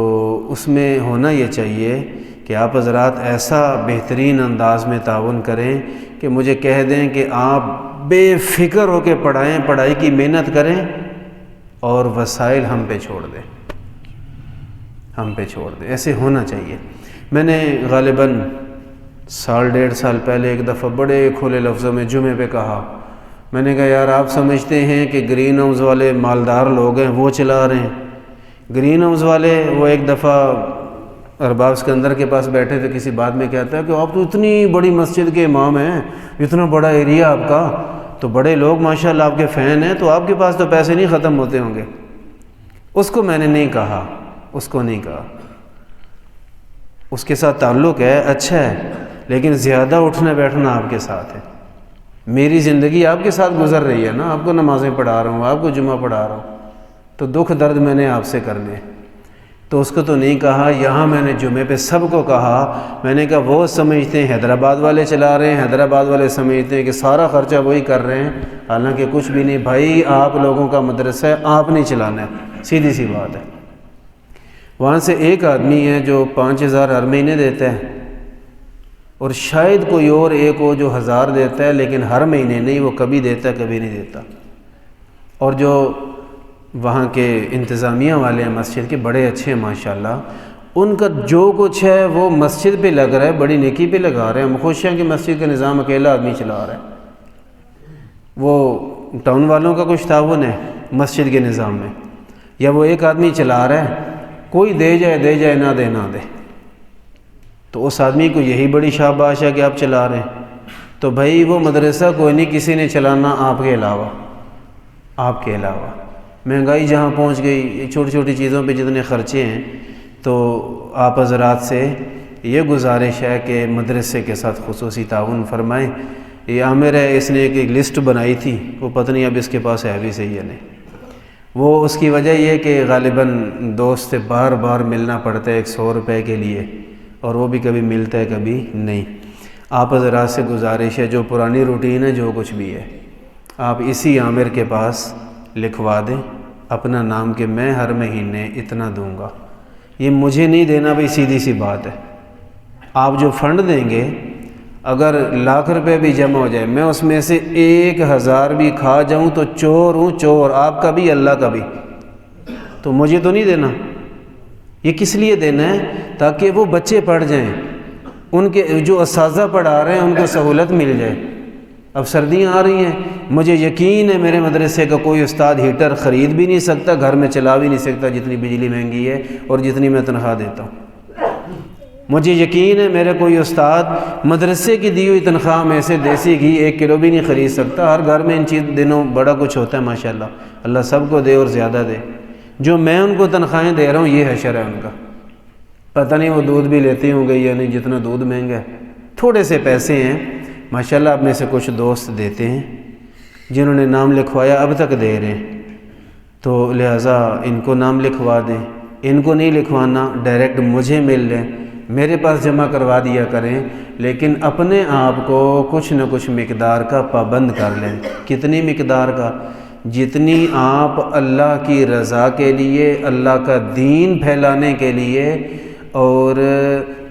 [SPEAKER 1] اس میں ہونا یہ چاہیے کہ آپ حضرات ایسا بہترین انداز میں تعاون کریں کہ مجھے کہہ دیں کہ آپ بے فکر ہو کے پڑھائیں، پڑھائی کی محنت کریں، اور وسائل ہم پہ چھوڑ دیں، ہم پہ چھوڑ دیں، ایسے ہونا چاہیے۔ میں نے غالباً 1.5 سال پہلے ایک دفعہ بڑے کھلے لفظوں میں جمعے پہ کہا، میں نے کہا یار آپ سمجھتے ہیں کہ گرین ہاؤس والے مالدار لوگ ہیں، وہ چلا رہے ہیں؟ گرین ہاؤس والے، وہ ایک دفعہ ارباب اسکندر کے پاس بیٹھے تھے، کسی بات میں کہتا ہے کہ آپ تو اتنی بڑی مسجد کے امام ہیں، اتنا بڑا ایریا آپ کا، تو بڑے لوگ ماشاءاللہ آپ کے فین ہیں، تو آپ کے پاس تو پیسے نہیں ختم ہوتے ہوں گے۔ اس کو میں نے نہیں کہا، اس کو نہیں کہا، اس کے ساتھ تعلق ہے، اچھا ہے، لیکن زیادہ اٹھنا بیٹھنا آپ کے ساتھ ہے۔ میری زندگی آپ کے ساتھ گزر رہی ہے نا، آپ کو نمازیں پڑھا رہا ہوں، آپ کو جمعہ پڑھا رہا ہوں، تو دکھ درد میں نے آپ سے کرنے، تو اس کو تو نہیں کہا۔ یہاں میں نے جمعے پہ سب کو کہا، میں نے کہا وہ سمجھتے ہیں حیدرآباد والے چلا رہے ہیں، حیدرآباد والے سمجھتے ہیں کہ سارا خرچہ وہی کر رہے ہیں، حالانکہ کچھ بھی نہیں بھائی، آپ لوگوں کا مدرسہ ہے، آپ نہیں چلانا ہے، سیدھی سی بات ہے۔ وہاں سے ایک آدمی ہے جو 5,000 ہر مہینے دیتا ہے، اور شاید کوئی اور ایک ہو جو 1,000 دیتا ہے، لیکن ہر مہینے نہیں، وہ کبھی دیتا ہے کبھی نہیں دیتا۔ اور جو وہاں کے انتظامیہ والے ہیں مسجد کے، بڑے اچھے ہیں ماشاءاللہ، ان کا جو کچھ ہے وہ مسجد پہ لگ رہا ہے، بڑی نیکی پہ لگا رہے ہیں۔ ہم خوش ہیں کہ مسجد کا نظام اکیلا آدمی چلا رہا ہے۔ وہ ٹاؤن والوں کا کچھ تعاون ہے مسجد کے نظام میں، یا وہ ایک آدمی چلا رہا ہے، کوئی دے جائے نہ دے، تو اس آدمی کو یہی بڑی شاباش ہے کہ آپ چلا رہے ہیں۔ تو بھائی وہ مدرسہ کوئی نہیں کسی نے چلانا آپ کے علاوہ۔ مہنگائی جہاں پہنچ گئی، چھوٹی چھوٹی چیزوں پہ جتنے خرچے ہیں، تو آپ حضرات سے یہ گزارش ہے کہ مدرسے کے ساتھ خصوصی تعاون فرمائیں۔ یہ عامر ہے، اس نے ایک لسٹ بنائی تھی، وہ پتہ نہیں اب اس کے پاس ہے بھی صحیح ہے نہیں۔ وہ اس کی وجہ یہ کہ غالباً دوست سے بار بار ملنا پڑتا ہے 100 روپے کے لیے، اور وہ بھی کبھی ملتا ہے کبھی نہیں۔ آپ حضرات سے گزارش ہے، جو پرانی روٹین ہے، جو کچھ بھی ہے، آپ اسی عامر کے پاس لکھوا دیں اپنا نام کہ میں ہر مہینے اتنا دوں گا۔ یہ مجھے نہیں دینا بھائی، سیدھی سی بات ہے۔ آپ جو فنڈ دیں گے، اگر لاکھ روپے بھی جمع ہو جائے، میں اس میں سے 1000 بھی کھا جاؤں تو چور ہوں چور، آپ کا بھی اللہ کا بھی، تو مجھے تو نہیں دینا۔ یہ کس لیے دینا ہے؟ تاکہ وہ بچے پڑھ جائیں، ان کے جو اساتذہ پڑھا رہے ہیں ان کو سہولت مل جائے۔ اب سردیاں آ رہی ہیں، مجھے یقین ہے میرے مدرسے کا کوئی استاد ہیٹر خرید بھی نہیں سکتا، گھر میں چلا بھی نہیں سکتا، جتنی بجلی مہنگی ہے اور جتنی میں تنخواہ دیتا ہوں۔ مجھے یقین ہے میرے کوئی استاد مدرسے کی دی ہوئی تنخواہ میں سے دیسی گھی 1 کلو بھی نہیں خرید سکتا۔ ہر گھر میں ان چیز دنوں بڑا کچھ ہوتا ہے ماشاءاللہ، اللہ سب کو دے اور زیادہ دے۔ جو میں ان کو تنخواہیں دے رہا ہوں یہ حشر ہے ان کا، پتہ نہیں وہ دودھ بھی لیتے ہوں گے یا نہیں، جتنا دودھ مہنگا ہے۔ تھوڑے سے پیسے ہیں ماشاءاللہ، اپنے سے کچھ دوست دیتے ہیں جنہوں نے نام لکھوایا اب تک دے رہے ہیں، تو لہٰذا ان کو نام لکھوا دیں۔ ان کو نہیں لکھوانا، ڈائریکٹ مجھے مل لیں، میرے پاس جمع کروا دیا کریں، لیکن اپنے آپ کو کچھ نہ کچھ مقدار کا پابند کر لیں۔ کتنی مقدار کا؟ جتنی آپ اللہ کی رضا کے لیے، اللہ کا دین پھیلانے کے لیے اور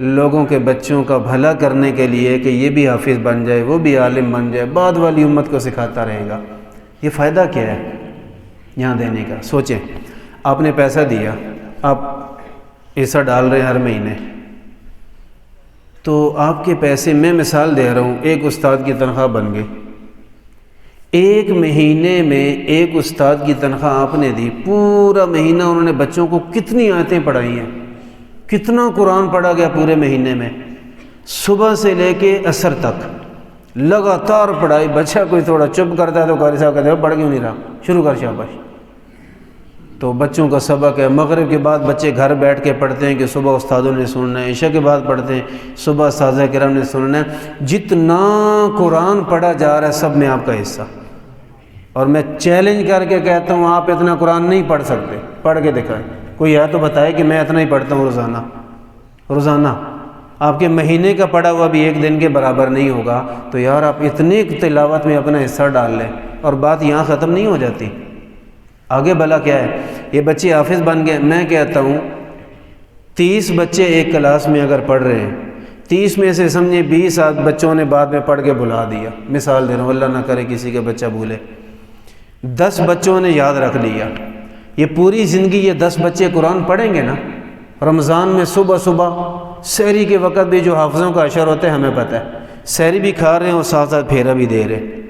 [SPEAKER 1] لوگوں کے بچوں کا بھلا کرنے کے لیے کہ یہ بھی حافظ بن جائے، وہ بھی عالم بن جائے، بعد والی امت کو سکھاتا رہے گا۔ یہ فائدہ کیا ہے یہاں دینے کا؟ سوچیں، آپ نے پیسہ دیا، آپ ایسا ڈال رہے ہیں ہر مہینے، تو آپ کے پیسے، میں مثال دے رہا ہوں، ایک استاد کی تنخواہ بن گئی، 1 مہینے میں ایک استاد کی تنخواہ آپ نے دی، پورا مہینہ انہوں نے بچوں کو کتنی آیتیں پڑھائی ہیں، کتنا قرآن پڑھا گیا پورے مہینے میں، صبح سے لے کے عصر تک لگاتار پڑھائی۔ بچہ کوئی تھوڑا چپ کرتا ہے تو قاری صاحب کہتے ہیں پڑھ کیوں نہیں رہا، شروع کر شاباش۔ تو بچوں کا سبق ہے، مغرب کے بعد بچے گھر بیٹھ کے پڑھتے ہیں کہ صبح استادوں نے سننا ہے، عشاء کے بعد پڑھتے ہیں، صبح اساتذہ کرام نے سننا ہے۔ جتنا قرآن پڑھا جا رہا ہے سب میں آپ کا حصہ، اور میں چیلنج کر کے کہتا ہوں آپ اتنا قرآن نہیں پڑھ سکتے، پڑھ کے دکھائیں۔ کوئی ہے تو بتائے کہ میں اتنا ہی پڑھتا ہوں روزانہ۔ آپ کے مہینے کا پڑھا ہوا بھی 1 دن کے برابر نہیں ہوگا، تو یار آپ اتنی تلاوت میں اپنا حصہ ڈال لیں، اور بات یہاں ختم نہیں ہو جاتی، آگے بھلا کیا ہے؟ یہ بچے حافظ بن گئے، میں کہتا ہوں 30 بچے ایک کلاس میں اگر پڑھ رہے ہیں، 30 میں سے سمجھے 20 بچوں نے بعد میں پڑھ کے بھلا دیا، مثال دے رہا ہوں، اللہ نہ کرے کسی کا بچہ بھولے، 10 بچوں نے یاد رکھ لیا، یہ پوری زندگی یہ 10 بچے قرآن پڑھیں گے نا۔ رمضان میں صبح سحری کے وقت بھی جو حافظوں کا اشر ہوتا ہے ہمیں پتہ ہے، سحری بھی کھا رہے ہیں اور ساتھ ساتھ پھیرا بھی دے رہے ہیں،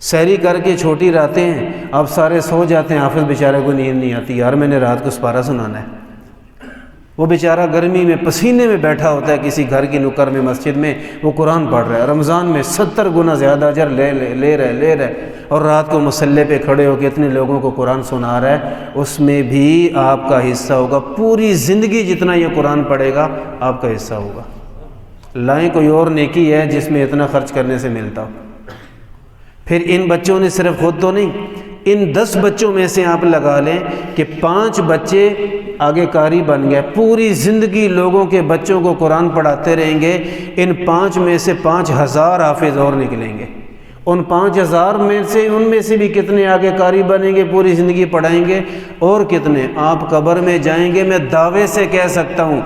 [SPEAKER 1] سحری کر کے چھوٹی راتیں ہیں، اب سارے سو جاتے ہیں، حافظ بیچارے کو نیند نہیں آتی، یار میں نے رات کو سپارہ سنانا ہے۔ وہ بیچارہ گرمی میں پسینے میں بیٹھا ہوتا ہے کسی گھر کی نکر میں، مسجد میں، وہ قرآن پڑھ رہا ہے، رمضان میں 70 گنا زیادہ اجر لے رہا ہے، اور رات کو مصلی پہ کھڑے ہو کے اتنے لوگوں کو قرآن سنا رہا ہے، اس میں بھی آپ کا حصہ ہوگا، پوری زندگی جتنا یہ قرآن پڑھے گا آپ کا حصہ ہوگا۔ لائیں کوئی اور نیکی ہے جس میں اتنا خرچ کرنے سے ملتا ہو۔ پھر ان بچوں نے صرف خود تو نہیں، ان 10 بچوں میں سے آپ لگا لیں کہ 5 بچے آگے قاری بن گئے، پوری زندگی لوگوں کے بچوں کو قرآن پڑھاتے رہیں گے، ان 5 میں سے 5000 حافظ اور نکلیں گے، ان 5000 میں سے ان میں سے بھی کتنے آگے قاری بنیں گے، پوری زندگی پڑھائیں گے، اور کتنے آپ قبر میں جائیں گے، میں دعوے سے کہہ سکتا ہوں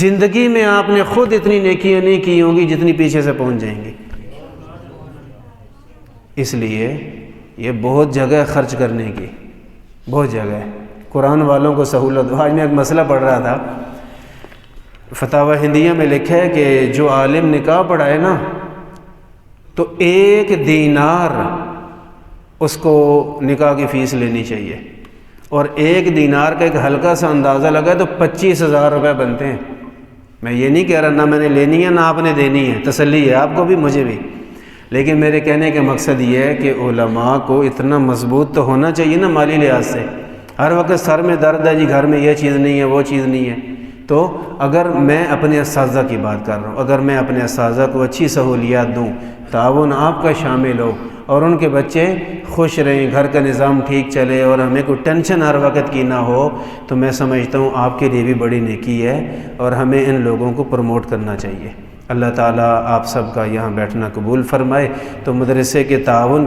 [SPEAKER 1] زندگی میں آپ نے خود اتنی نیکیاں نہیں کی ہوں گی جتنی پیچھے سے پہنچ جائیں گی۔ اس لیے یہ بہت جگہ خرچ کرنے کی، بہت جگہ ہے، قرآن والوں کو سہولت۔ آج میں ایک مسئلہ پڑھ رہا تھا، فتاوی ہندیہ میں لکھا ہے کہ جو عالم نکاح پڑھائے نا تو 1 دینار اس کو نکاح کی فیس لینی چاہیے، اور 1 دینار کا ایک ہلکا سا اندازہ لگا تو 25,000 روپے بنتے ہیں۔ میں یہ نہیں کہہ رہا نہ میں نے لینی ہے نہ آپ نے دینی ہے، تسلی ہے آپ کو بھی مجھے بھی، لیکن میرے کہنے کا مقصد یہ ہے کہ علماء کو اتنا مضبوط تو ہونا چاہیے نا مالی لحاظ سے۔ ہر وقت سر میں درد ہے جی، گھر میں یہ چیز نہیں ہے وہ چیز نہیں ہے، تو اگر میں اپنے اساتذہ کی بات کر رہا ہوں، اگر میں اپنے اساتذہ کو اچھی سہولیات دوں، تعاون آپ کا شامل ہو، اور ان کے بچے خوش رہیں، گھر کا نظام ٹھیک چلے، اور ہمیں کوئی ٹینشن ہر وقت کی نہ ہو، تو میں سمجھتا ہوں آپ کے لیے بھی بڑی نیکی ہے، اور ہمیں ان لوگوں کو پروموٹ کرنا چاہیے۔ اللہ تعالیٰ آپ سب کا یہاں بیٹھنا قبول فرمائے۔ تو مدرسے کے تعاون